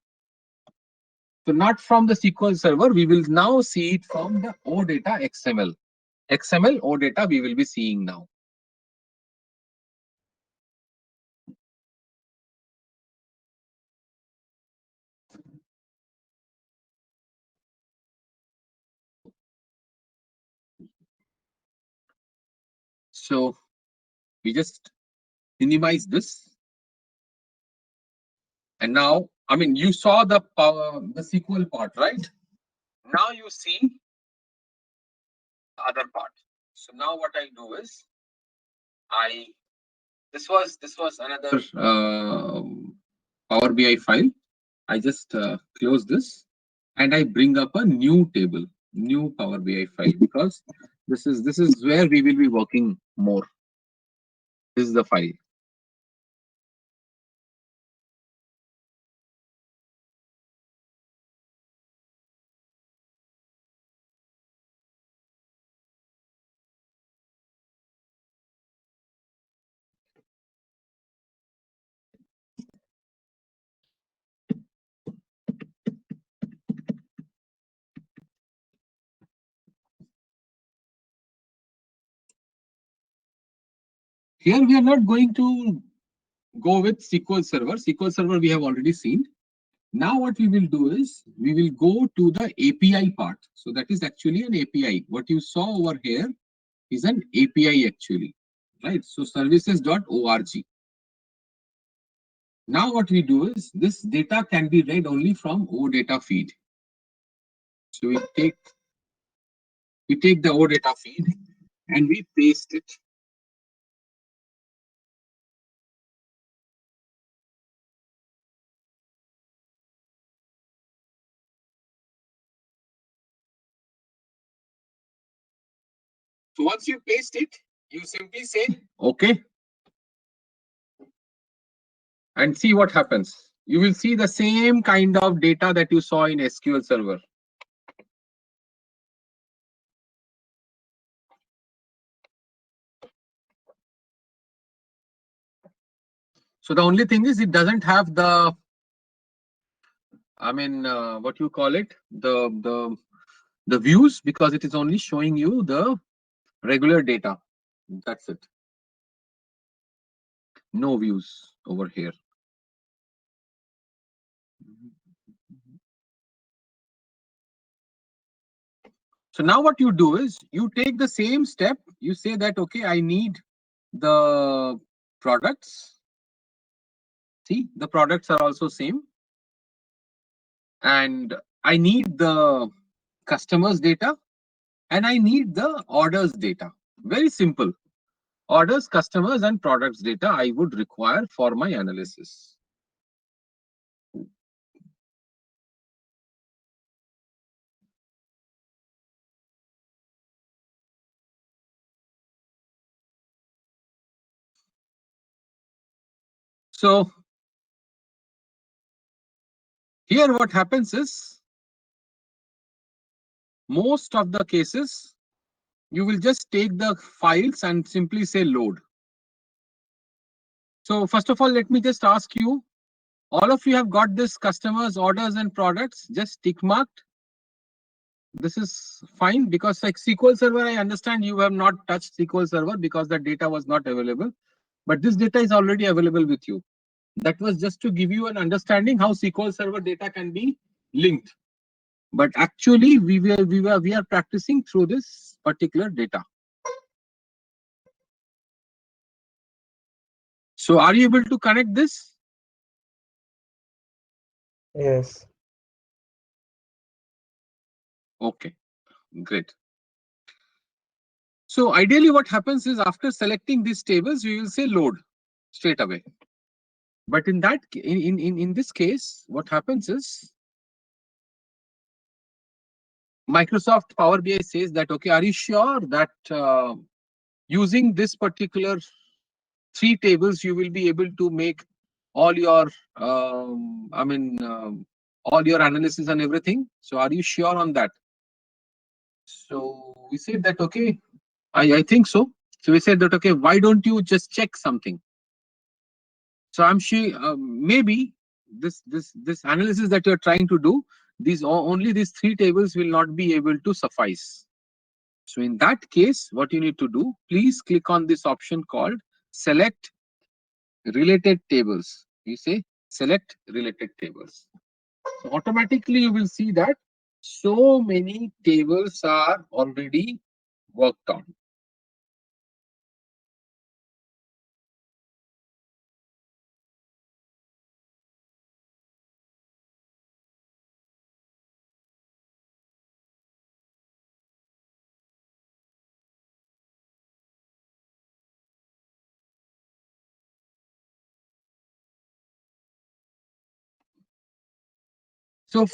So not from the SQL Server, we will now see it from the OData XML. XML OData we will be seeing now. So we just minimize this. And now, I mean, you saw the SQL part, right? Now you see the other part. So now what I do is, this was another Power BI file. I just close this and I bring up a new table, new Power BI file, because this is where we will be working more. This is the file. Here we are not going to go with SQL Server. SQL Server we have already seen. Now what we will do is, we will go to the API part. So that is actually an API. What you saw over here is an API actually, right? So services.org. Now what we do is, this data can be read only from OData feed. So we take the OData feed and we paste it. So once you paste it, you simply say, okay, and see what happens. You will see the same kind of data that you saw in SQL Server. So the only thing is it doesn't have the, I mean, what you call it, the views, because it is only showing you the regular data. That's it. No views over here. So now what you do is you take the same step. You say that, okay, I need the products. See, the products are also same. And I need the customers data and I need the orders data. Very simple. Orders, customers, and products data I would require for my analysis. So here what happens is, most of the cases, you will just take the files and simply say load. So first of all, let me just ask you, all of you have got this customers, orders, and products just tick marked. This is fine, because like SQL Server, I understand you have not touched SQL Server because the data was not available, but this data is already available with you. That was just to give you an understanding how SQL Server data can be linked. But actually, we are practicing through this particular data. So are you able to connect this? Yes. Okay, great. So ideally what happens is, after selecting these tables, we will say load straight away. But in that, in this case, what happens is, Microsoft Power BI says that, okay, are you sure that using this particular 3 tables, you will be able to make all your, all your analysis and everything? So are you sure on that? So we said that, okay, I think so. So we said that, okay, why don't you just check something? So I'm sure maybe this analysis that you're trying to do, only these 3 tables will not be able to suffice. So in that case, what you need to do, please click on this option called select related tables. You say select related tables. So automatically you will see that so many tables are already worked on. So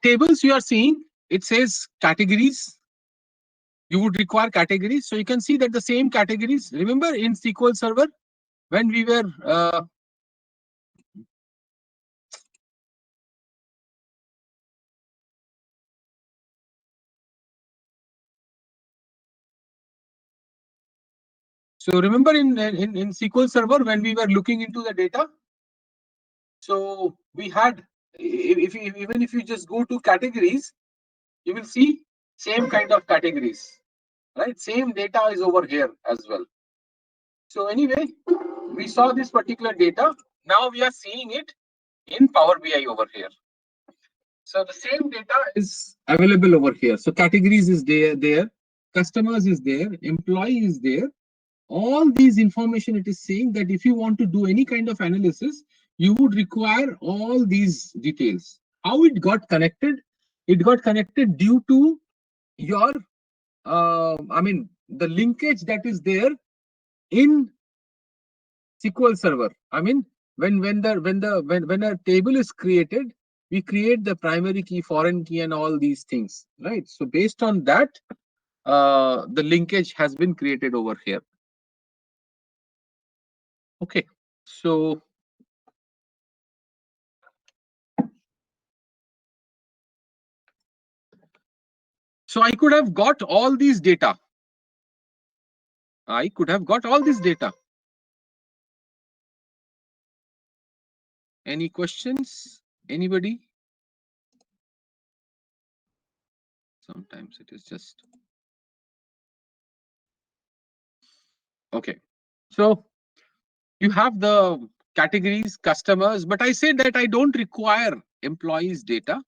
tables you are seeing, it says categories. You would require categories. So you can see that the same categories, remember in SQL Server, when we were so remember in SQL Server, when we were looking into the data, so we had, even if you just go to categories, you will see same kind of categories, right? Same data is over here as well. So anyway, we saw this particular data. Now we are seeing it in Power BI over here. So the same data is available over here. So categories is there, customers is there, employee is there. All these information, it is saying that if you want to do any kind of analysis, you would require all these details. How it got connected? It got connected due to your, the linkage that is there in SQL Server. When a table is created, we create the primary key, foreign key, and all these things, right? So based on that, the linkage has been created over here. Okay, so I could have got all these data. I could have got all this data. Any questions? Anybody? Sometimes it is just okay. So you have the categories, customers, but I say that I don't require employees data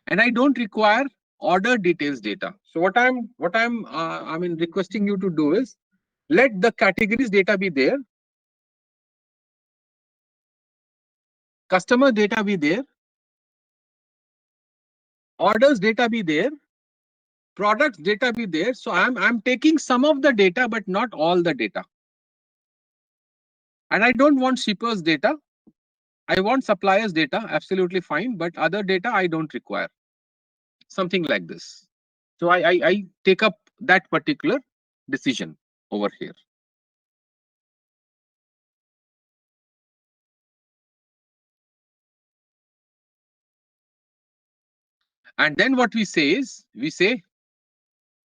and I don't require order details data. So what I'm requesting you to do is let the categories data be there, customer data be there, orders data be there, products data be there. So I'm taking some of the data, but not all the data. And I don't want shippers data. I want suppliers data, absolutely fine, but other data I don't require. Something like this. So I take up that particular decision over here. And then what we say is,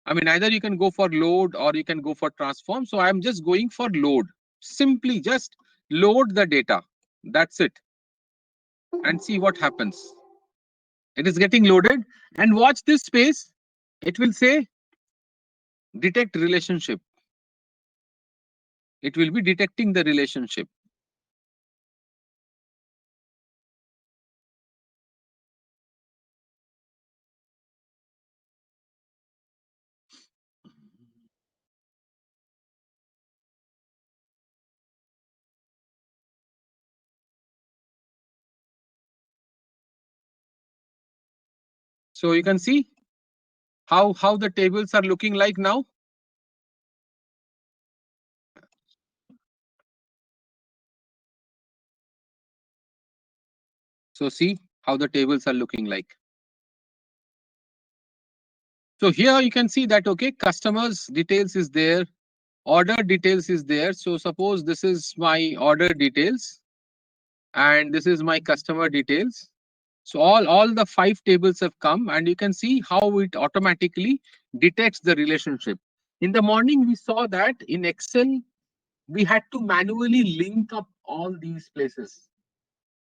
either you can go for load or you can go for transform. So I'm just going for load. Simply just load the data. That's it. And see what happens. It is getting loaded. And watch this space. It will say detect relationship. It will be detecting the relationship. So you can see how the tables are looking like now. So see how the tables are looking like. So here you can see that, okay, customers details is there, order details is there. So suppose this is my order details and this is my customer details. So all the 5 tables have come and you can see how it automatically detects the relationship. In the morning, we saw that in Excel, we had to manually link up all these places.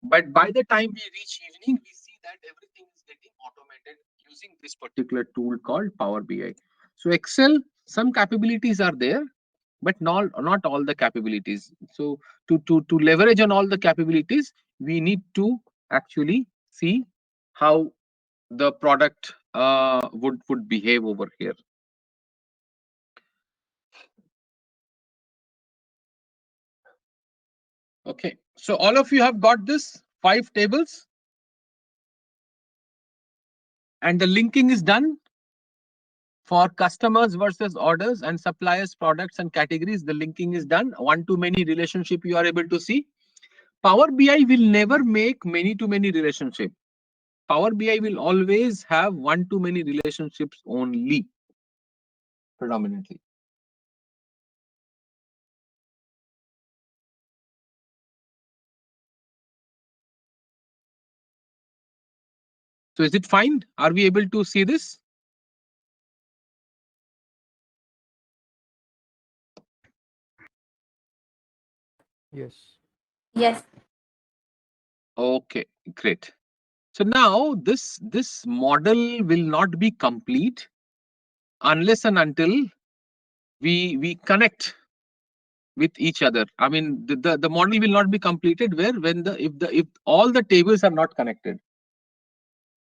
But by the time we reach evening, we see that everything is getting automated using this particular tool called Power BI. So Excel, some capabilities are there, but not all the capabilities. So to leverage on all the capabilities, we need to actually see how the product would behave over here. Okay, so all of you have got this 5 tables and the linking is done for customers versus orders and suppliers, products and categories. The linking is done. One-to-many relationship you are able to see. Power BI will never make many-to-many relationship. Power BI will always have one-to-many relationships only, predominantly. So is it fine? Are we able to see this? Yes. Yes. Okay, great. So now this model will not be complete unless and until we connect with each other. I mean, the model will not be completed if all the tables are not connected.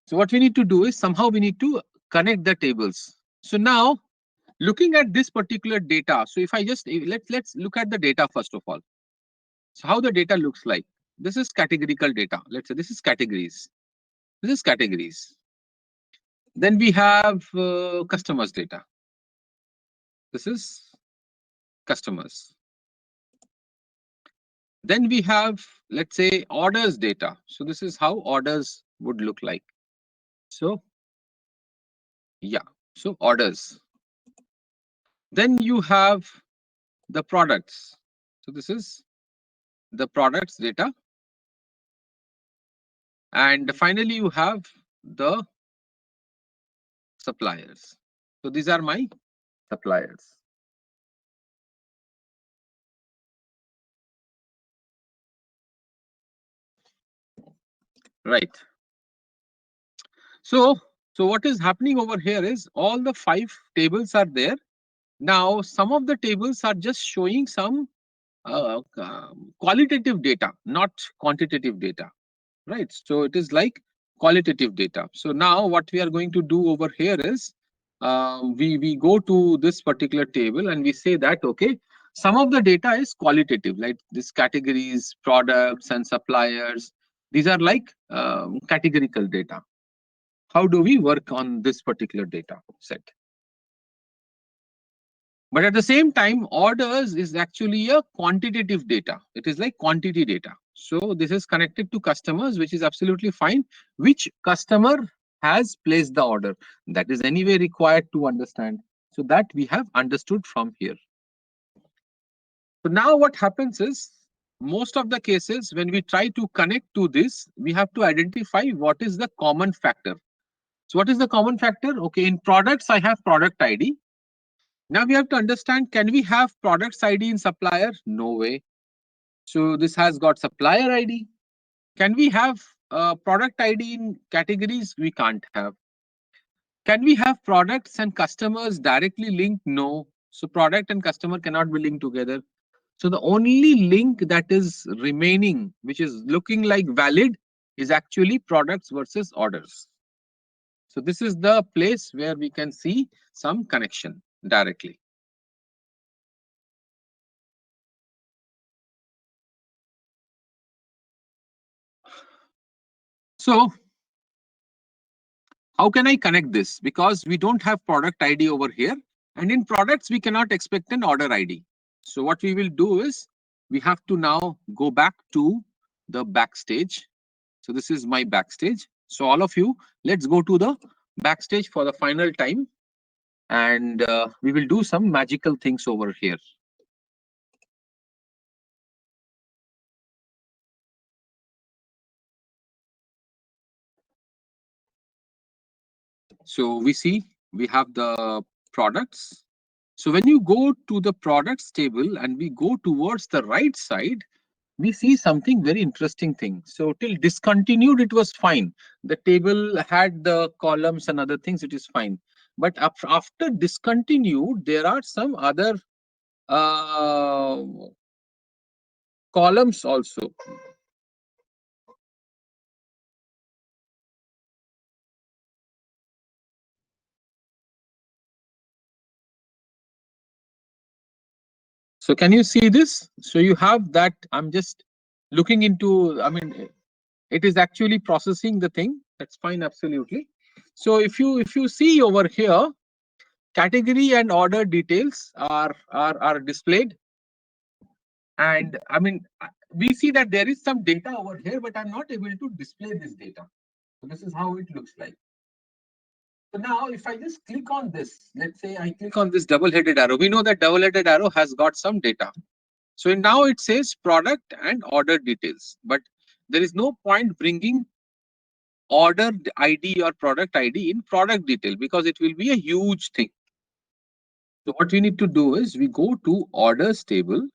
So what we need to do is somehow we need to connect the tables. So now looking at this particular data, so if I just let's look at the data first of all. So how the data looks like. This is categorical data. Let's say this is categories. This is categories. Then we have customers data. This is customers. Then we have, let's say, orders data. So this is how orders would look like. So yeah, so orders. Then you have the products. So this is the products data. And finally, you have the suppliers. So these are my suppliers. right? So what is happening over here is all the 5 tables are there. Now, some of the tables are just showing some qualitative data, not quantitative data, right? So it is like qualitative data. So now what we are going to do over here is we go to this particular table and we say that, okay, some of the data is qualitative, like this categories, products and suppliers. These are like categorical data. How do we work on this particular data set? But at the same time, orders is actually a quantitative data. It is like quantity data. So this is connected to customers, which is absolutely fine. Which customer has placed the order? That is anyway required to understand. So that we have understood from here. So now what happens is, most of the cases when we try to connect to this, we have to identify what is the common factor. So what is the common factor? Okay, in products, I have product ID. Now we have to understand, can we have products ID in supplier? No way. So this has got supplier ID. Can we have product ID in categories? We can't have. Can we have products and customers directly linked? No. So product and customer cannot be linked together. So the only link that is remaining, which is looking like valid, is actually products versus orders. So this is the place where we can see some connection directly. So how can I connect this? Because we don't have product ID over here, and in products, we cannot expect an order ID. So what we will do is, we have to now go back to the backstage. So this is my backstage. So all of you, let's go to the backstage for the final time, and we will do some magical things over here. So we see we have the products. So when you go to the products table and we go towards the right side, we see something very interesting thing. So till discontinued, it was fine. The table had the columns and other things, it is fine. But after discontinued, there are some other columns also. So can you see this? So you have that, I'm just looking into, I mean, it is actually processing the thing. That's fine, absolutely. So if you see over here, category and order details are displayed. And I mean, we see that there is some data over here, but I'm not able to display this data. So this is how it looks like. So now if I just click on this, let's say I click on this double-headed arrow, we know that double-headed arrow has got some data. So now it says product and order details, but there is no point bringing order ID or product ID in product detail because it will be a huge thing. So what we need to do is we go to orders table,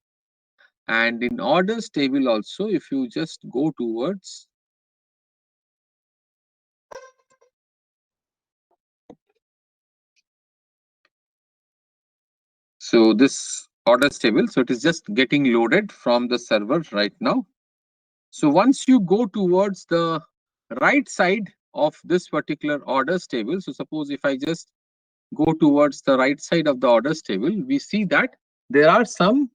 and in orders table also, if you just go towards so this orders table, so it is just getting loaded from the server right now. So once you go towards the right side of this particular orders table, so suppose if I just go towards the right side of the orders table, we see that there are some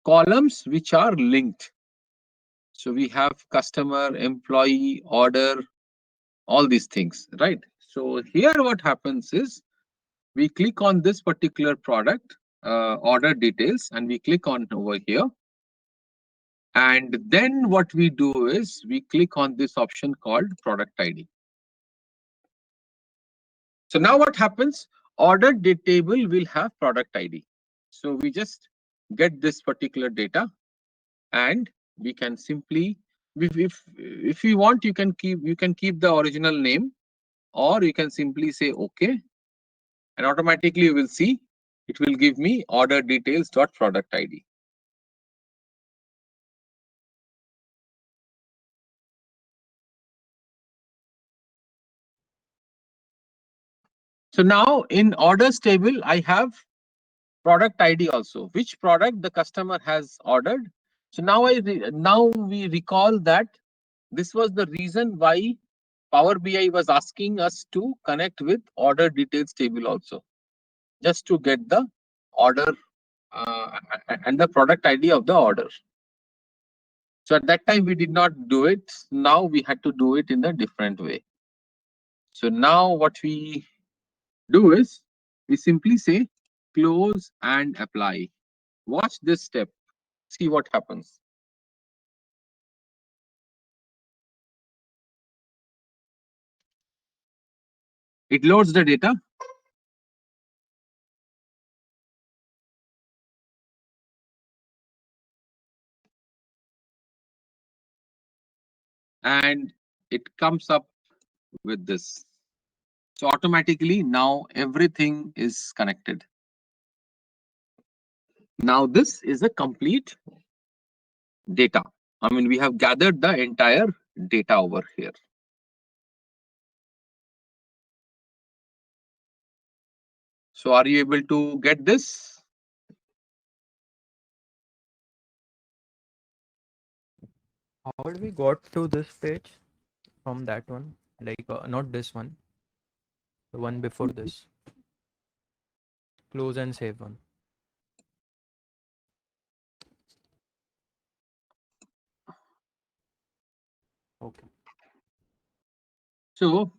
columns which are linked. So we have customer, employee, order, all these things, right? So here what happens is we click on this particular product, order details, and we click on over here. And then what we do is we click on this option called product ID. So now what happens? Order table will have product ID. So we just get this particular data, and we can simply, if you want, you can keep the original name, or you can simply say okay, and automatically you will see it will give me order details dot product ID. So now in orders table, I have product ID also, which product the customer has ordered. So now now we recall that this was the reason why Power BI was asking us to connect with order details table also, just to get the order and the product ID of the order. So at that time we did not do it. Now we had to do it in a different way. So now what we do is we simply say close and apply. Watch this step. See what happens. It loads the data. And it comes up with this. So automatically now everything is connected. Now this is a complete data. I mean, we have gathered the entire data over here. So are you able to get this? How did we got to this page from that one? Like not this one, the one before this. Close and save one. Okay. So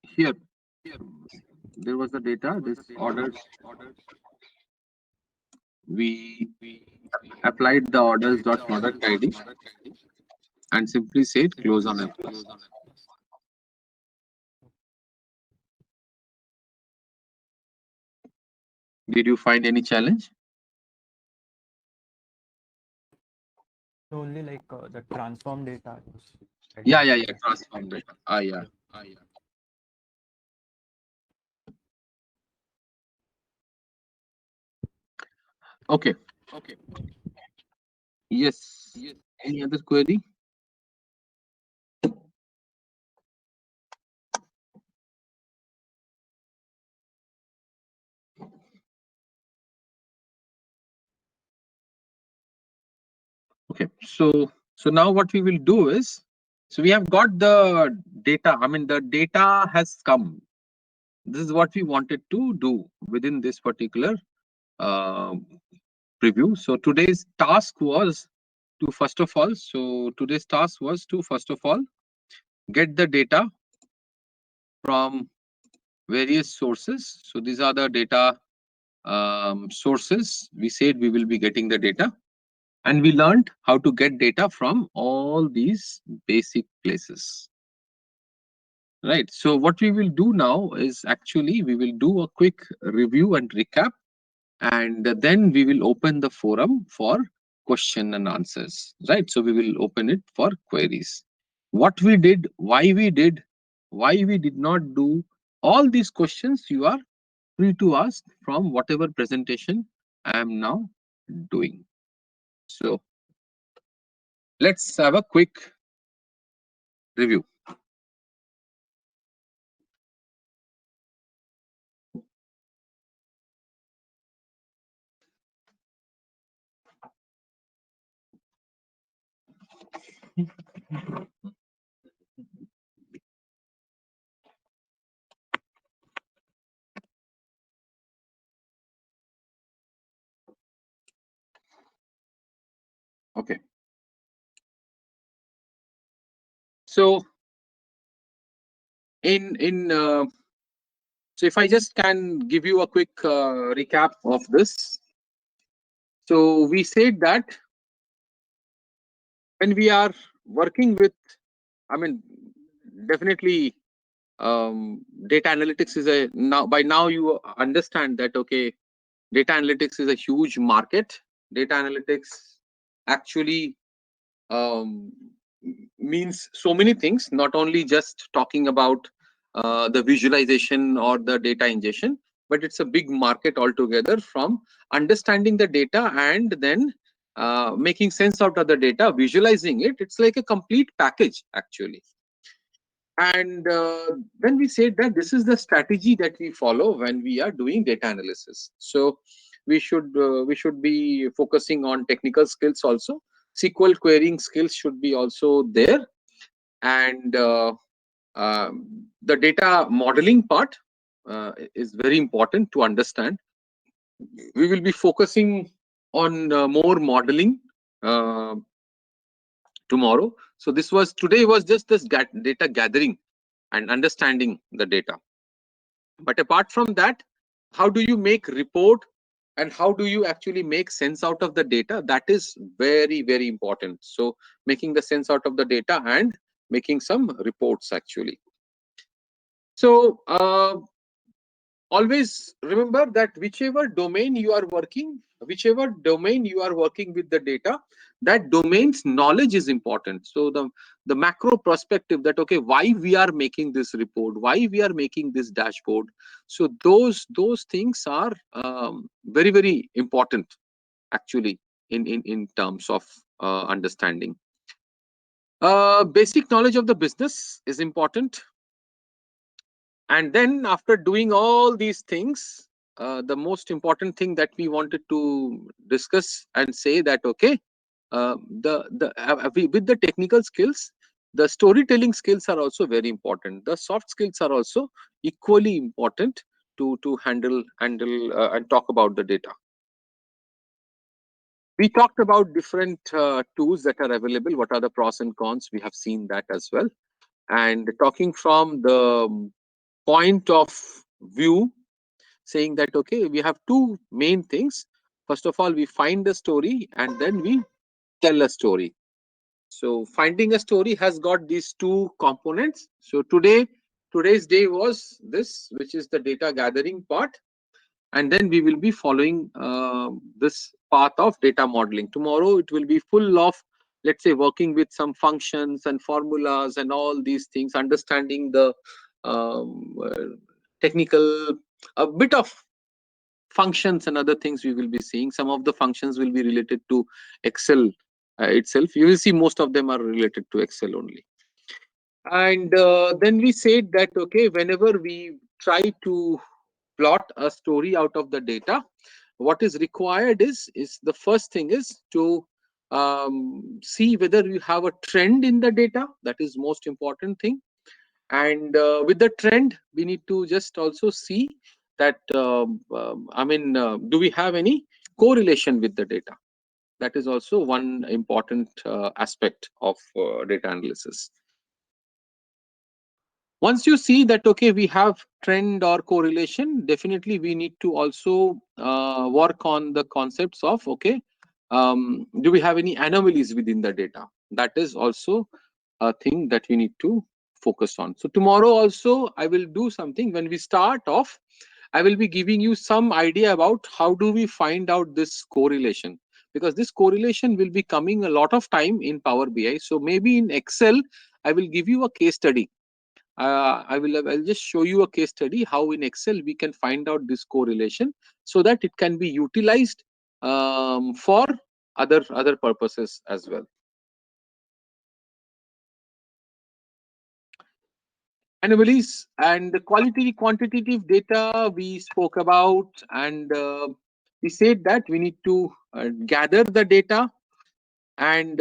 here there was the data, this orders. We applied the orders dot product ID and simply said close on apply. Did you find any challenge? Only like the transform data. Yeah. Transform data. Yeah. Okay. Yes. Any other query? Okay. So now what we will do is, so we have got the data. I mean, the data has come. This is what we wanted to do within this particular preview. So today's task was to first of all get the data from various sources. So these are the data sources. We said we will be getting the data, and we learned how to get data from all these basic places. Right. So what we will do now is actually we will do a quick review and recap, and then we will open the forum for question and answers. Right. So we will open it for queries. What we did, why we did not do, all these questions you are free to ask from whatever presentation I am now doing. So let's have a quick review. Okay. So so if I just can give you a quick recap of this. So we said that when we are working with, I mean, definitely data analytics is by now you understand that, okay, data analytics is a huge market. Data analytics actually means so many things, not only just talking about the visualization or the data ingestion, but it's a big market altogether, from understanding the data and then making sense out of the data, visualizing it. It's like a complete package actually. And then we said that this is the strategy that we follow when we are doing data analysis. So we should be focusing on technical skills also. SQL querying skills should be also there, and the data modeling part is very important to understand. We will be focusing on more modeling uh, tomorrow. So today was just this data gathering and understanding the data. But apart from that, how do you make report and how do you actually make sense out of the data? That is very, very important. So making the sense out of the data and making some reports actually. So always remember that whichever domain you are working with the data, that domain's knowledge is important. So the macro perspective, that okay, why we are making this report, why we are making this dashboard, so those things are very, very important actually in terms of understanding. Basic knowledge of the business is important. And then after doing all these things, the most important thing that we wanted to discuss and say that, okay, with the technical skills, the storytelling skills are also very important. The soft skills are also equally important to handle and talk about the data. We talked about different tools that are available. What are the pros and cons? We have seen that as well. And talking from the point of view, saying that, okay, we have two main things. First of all, we find the story and then we tell a story. So finding a story has got these two components. So today's day was this, which is the data gathering part. And then we will be following this path of data modeling. Tomorrow, it will be full of, let's say, working with some functions and formulas and all these things, understanding the technical, a bit of functions and other things we will be seeing. Some of the functions will be related to Excel itself. You will see most of them are related to Excel only. And then we said that, okay, whenever we try to plot a story out of the data, what is required is the first thing is to see whether you have a trend in the data. That is most important thing. And with the trend, we need to just also see that, do we have any correlation with the data? That is also one important aspect of data analysis. Once you see that, okay, we have trend or correlation, definitely we need to also work on the concepts of, okay, do we have any anomalies within the data? That is also a thing that we need to focus on. So tomorrow also I will do something. When we start off, I will be giving you some idea about how do we find out this correlation, because this correlation will be coming a lot of time in Power BI. So maybe in Excel, I will give you a case study. I'll just show you a case study how in Excel we can find out this correlation so that it can be utilized for other purposes as well. Anomalies and the quantitative data we spoke about, and we said that we need to gather the data and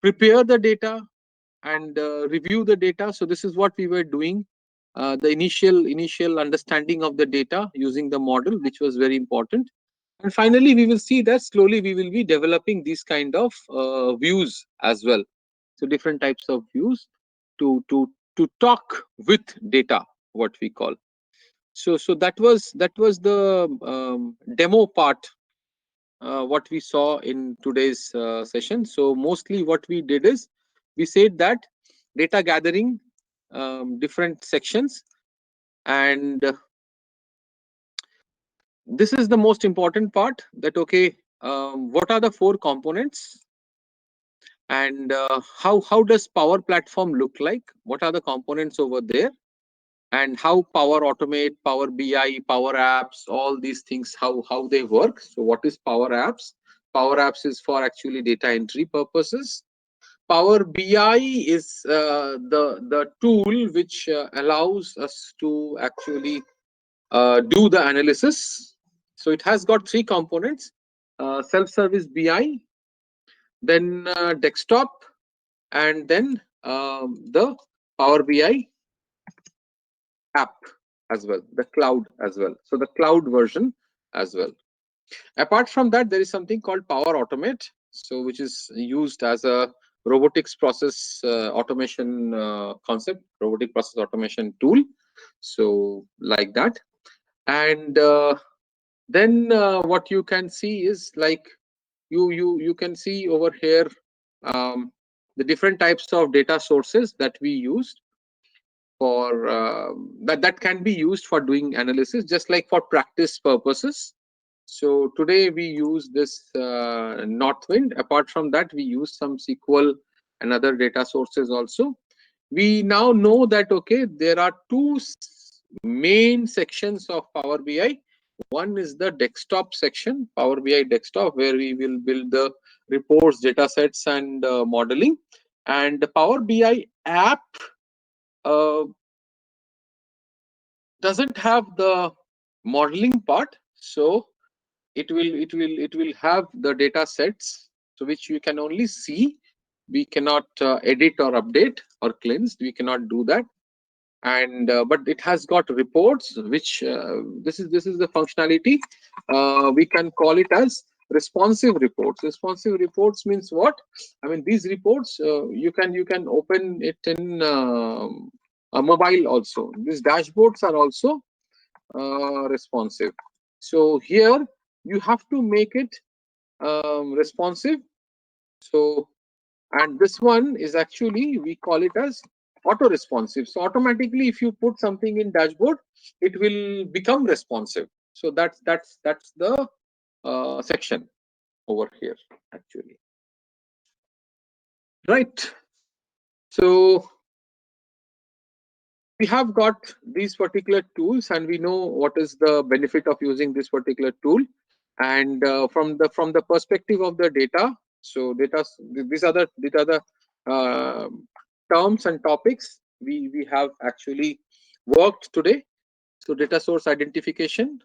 prepare the data and review the data. So this is what we were doing. The initial understanding of the data using the model, which was very important. And finally, we will see that slowly we will be developing these kind of views as well. So different types of views to talk with data, what we call. So that was the demo part, what we saw in today's session. So mostly what we did is we said that data gathering, different sections, and this is the most important part, that okay, what are the 4 components, and how does Power Platform look like, what are the components over there, and how Power Automate, Power BI, Power Apps, all these things, how they work. So what is Power Apps? Power Apps is for actually data entry purposes. Power BI is the tool which allows us to actually do the analysis. So it has got three components: self-service BI, then desktop, and then the Power BI app as well, the cloud as well. So the cloud version as well. Apart from that, there is something called Power Automate, so which is used as a robotics process automation concept, robotic process automation tool. So like that. And then what you can see is like you can see over here the different types of data sources that we used for that can be used for doing analysis, just like for practice purposes. So today we use this Northwind. Apart from that, we use some SQL and other data sources also. We now know that, okay, there are two main sections of Power BI. One is the desktop section, Power BI desktop, where we will build the reports, data sets, and modeling. And the Power BI app doesn't have the modeling part, so it will have the data sets, so which you can only see. We cannot edit or update or cleanse. We cannot do that. And but it has got reports, which this is the functionality. We can call it as responsive reports. Responsive reports means what? I mean, these reports you can open it in a mobile also. These dashboards are also responsive. So here you have to make it responsive. So, and this one is actually, we call it as auto responsive. So automatically, if you put something in dashboard, it will become responsive. So that's the section over here actually. Right. So we have got these particular tools, and we know what is the benefit of using this particular tool. And from the perspective of the data, so these are the terms and topics we have actually worked today. So data source identification,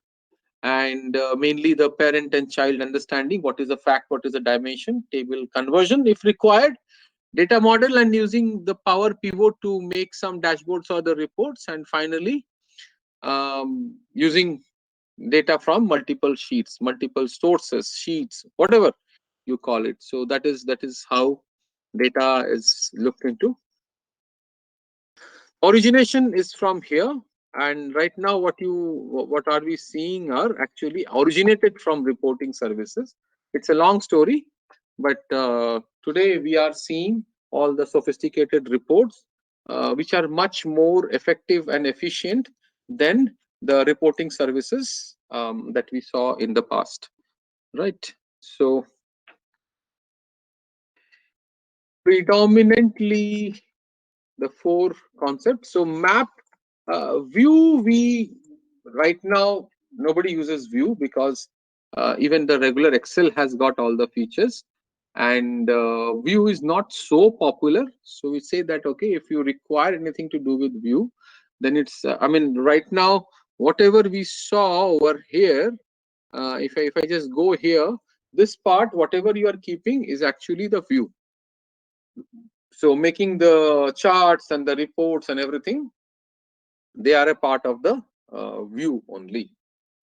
and mainly the parent and child understanding. What is a fact? What is a dimension? Table conversion if required. Data model and using the Power Pivot to make some dashboards or the reports, and finally using data from multiple sheets, multiple sources, sheets, whatever you call it. So that is how data is looked into. Origination is from here, and right now what are we seeing are actually originated from reporting services. It's a long story, but today we are seeing all the sophisticated reports which are much more effective and efficient than the reporting services that we saw in the past, right? So predominantly the four concepts. So map, view, we right now nobody uses view because even the regular Excel has got all the features, and view is not so popular. So we say that, okay, if you require anything to do with view, then it's I mean, right now whatever we saw over here, if I just go here, this part, whatever you are keeping is actually the view. So making the charts and the reports and everything, they are a part of the view only.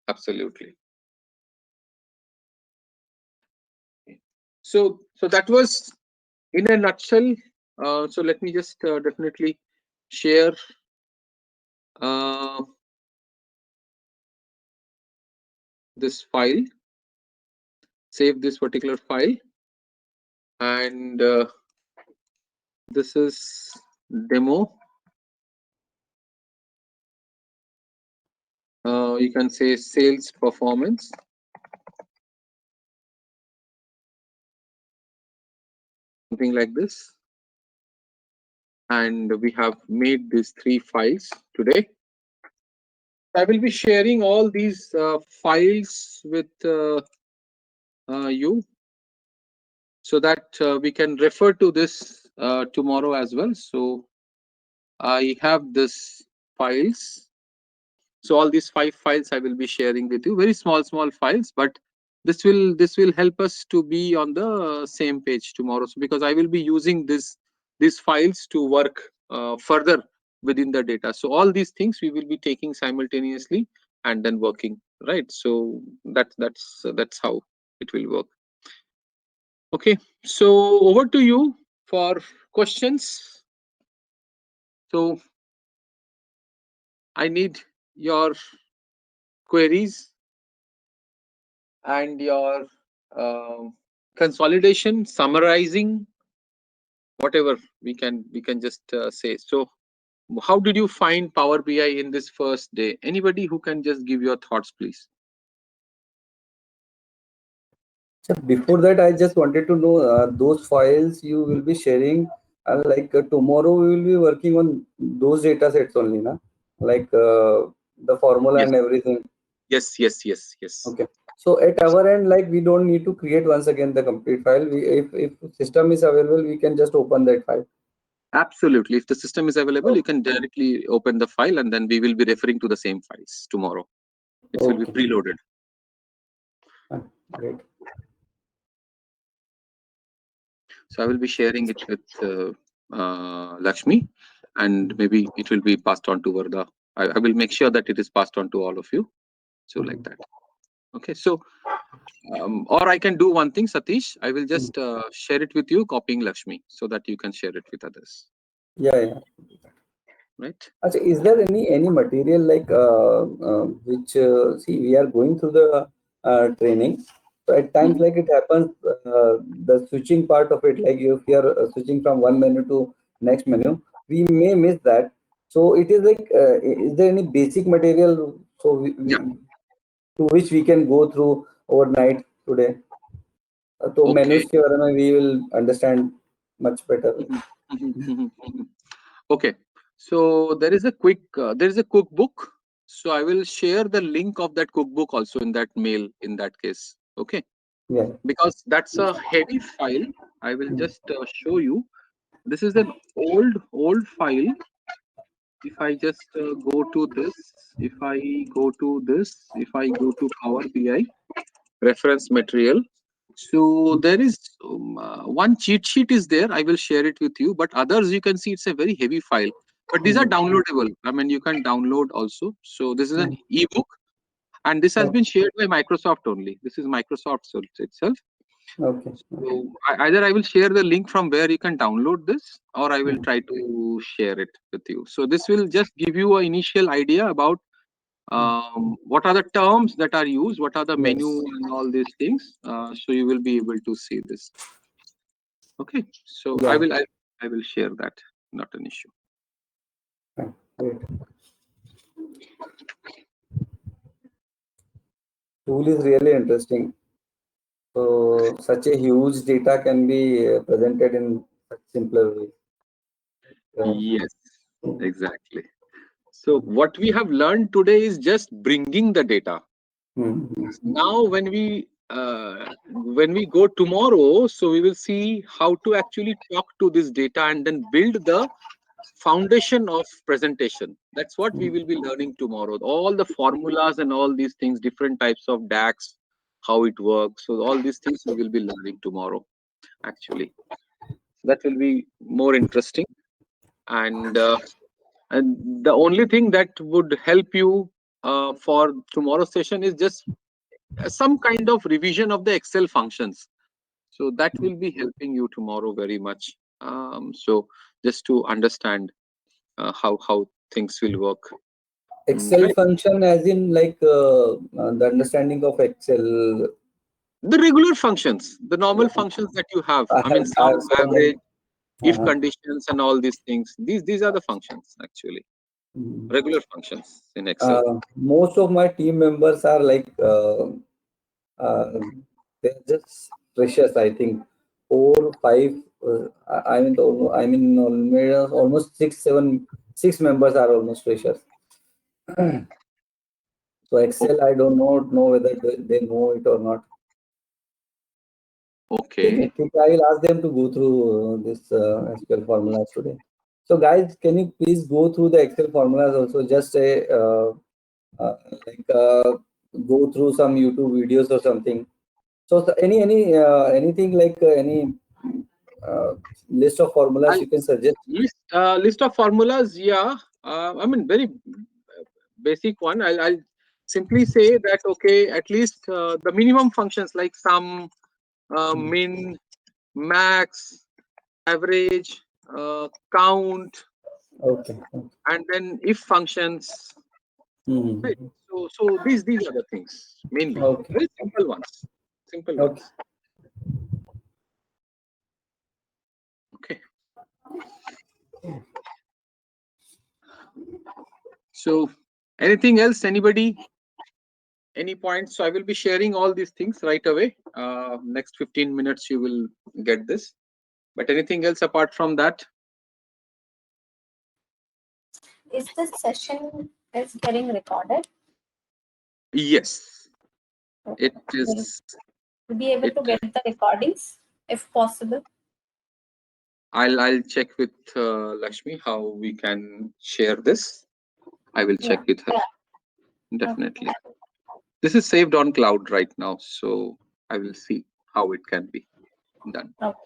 Absolutely. So that was in a nutshell. So let me just definitely share this file, save this particular file, and this is demo. You can say sales performance. Something like this. And we have made these three files today. I will be sharing all these files with you, so that we can refer to this tomorrow as well. So I have this files. So all these 5 files I will be sharing with you, very small files, but this will help us to be on the same page tomorrow. So because I will be using these files to work further within the data. So all these things we will be taking simultaneously and then working, right? So that's how it will work. Okay, so over to you for questions. So I need your queries and your consolidation, summarizing, whatever we can just say. So how did you find Power BI in this first day? Anybody who can just give your thoughts, please. So before that, I just wanted to know those files you will be sharing. Tomorrow we will be working on those data sets only, na? Like the formula Yes. and everything. Yes. Okay. So at our end, like we don't need to create once again the complete file. If system is available, we can just open that file. Absolutely. If the system is available, you can directly open the file and then we will be referring to the same files tomorrow. It will be preloaded. Great. So I will be sharing it with Lakshmi, and maybe it will be passed on to Varda. I will make sure that it is passed on to all of you. So like that. Okay. So, or I can do one thing, Satish. I will just share it with you, copying Lakshmi, so that you can share it with others. Yeah. Right. Achha, is there any material like which see we are going through the training? So at times like it happens the switching part of it, like if you are switching from one menu to next menu, we may miss that. So it is like is there any basic material so to which we can go through overnight today? So Okay. menus के बारे में we will understand much better. Okay. So there is a cookbook. So I will share the link of that cookbook also in that mail in that case. Okay. Yeah. Because that's a heavy file. I will just show you. This is an old file. If I just go to this, if I go to Power BI reference material. So there is one cheat sheet is there. I will share it with you, but others you can see it's a very heavy file. But these are downloadable. I mean, you can download also. So this is an ebook, and this has been shared by Microsoft only. This is Microsoft itself. Okay. So either I will share the link from where you can download this, or I will try to share it with you. So this will just give you an initial idea about what are the terms that are used, what are the menu and all these things. So you will be able to see this. Okay. So I will share that. Not an issue. Great. Tool is really interesting. So such a huge data can be presented in such simpler way. Yes, exactly. So what we have learned today is just bringing the data. Now when we go tomorrow, so we will see how to actually talk to this data and then build the foundation of presentation. That's what we will be learning tomorrow. All the formulas and all these things, different types of DAX, how it works. So all these things we will be learning tomorrow, actually. That will be more interesting. And the only thing that would help you for tomorrow's session is just some kind of revision of the Excel functions. So that will be helping you tomorrow very much. So just to understand how things will work. Excel Right. function as in like the understanding of Excel. The regular functions, the normal functions that you have. I mean, sum, average, if conditions, and all these things. These are the functions actually. Regular functions in Excel. Most of my team members are like they're just freshers. I think 4, 5. Almost 6 members are almost freshers. So Excel, I don't know whether they know it or not. Okay. Okay, I will ask them to go through this SQL formulas today. So guys, can you please go through the Excel formulas also? Just go through some YouTube videos or something. So anything like any list of formulas you can suggest? List of formulas, yeah. I mean, very basic one. I'll simply say that, okay, at least the minimum functions like sum, min, max, average, count, Okay. and then if functions. Mhm. Right. So these are the things mainly. Okay. Very simple ones. Simple Okay. ones. Okay. So anything else? Anybody? Any points? So I will be sharing all these things right away. Next 15 minutes you will get this. But anything else apart from that? Is this session is getting recorded? Yes. Okay. It is. We'll be able to get the recordings if possible. I'll check with Lakshmi how we can share this. I will check with her. Definitely. Okay. This is saved on cloud right now, so I will see how it can be done. Okay.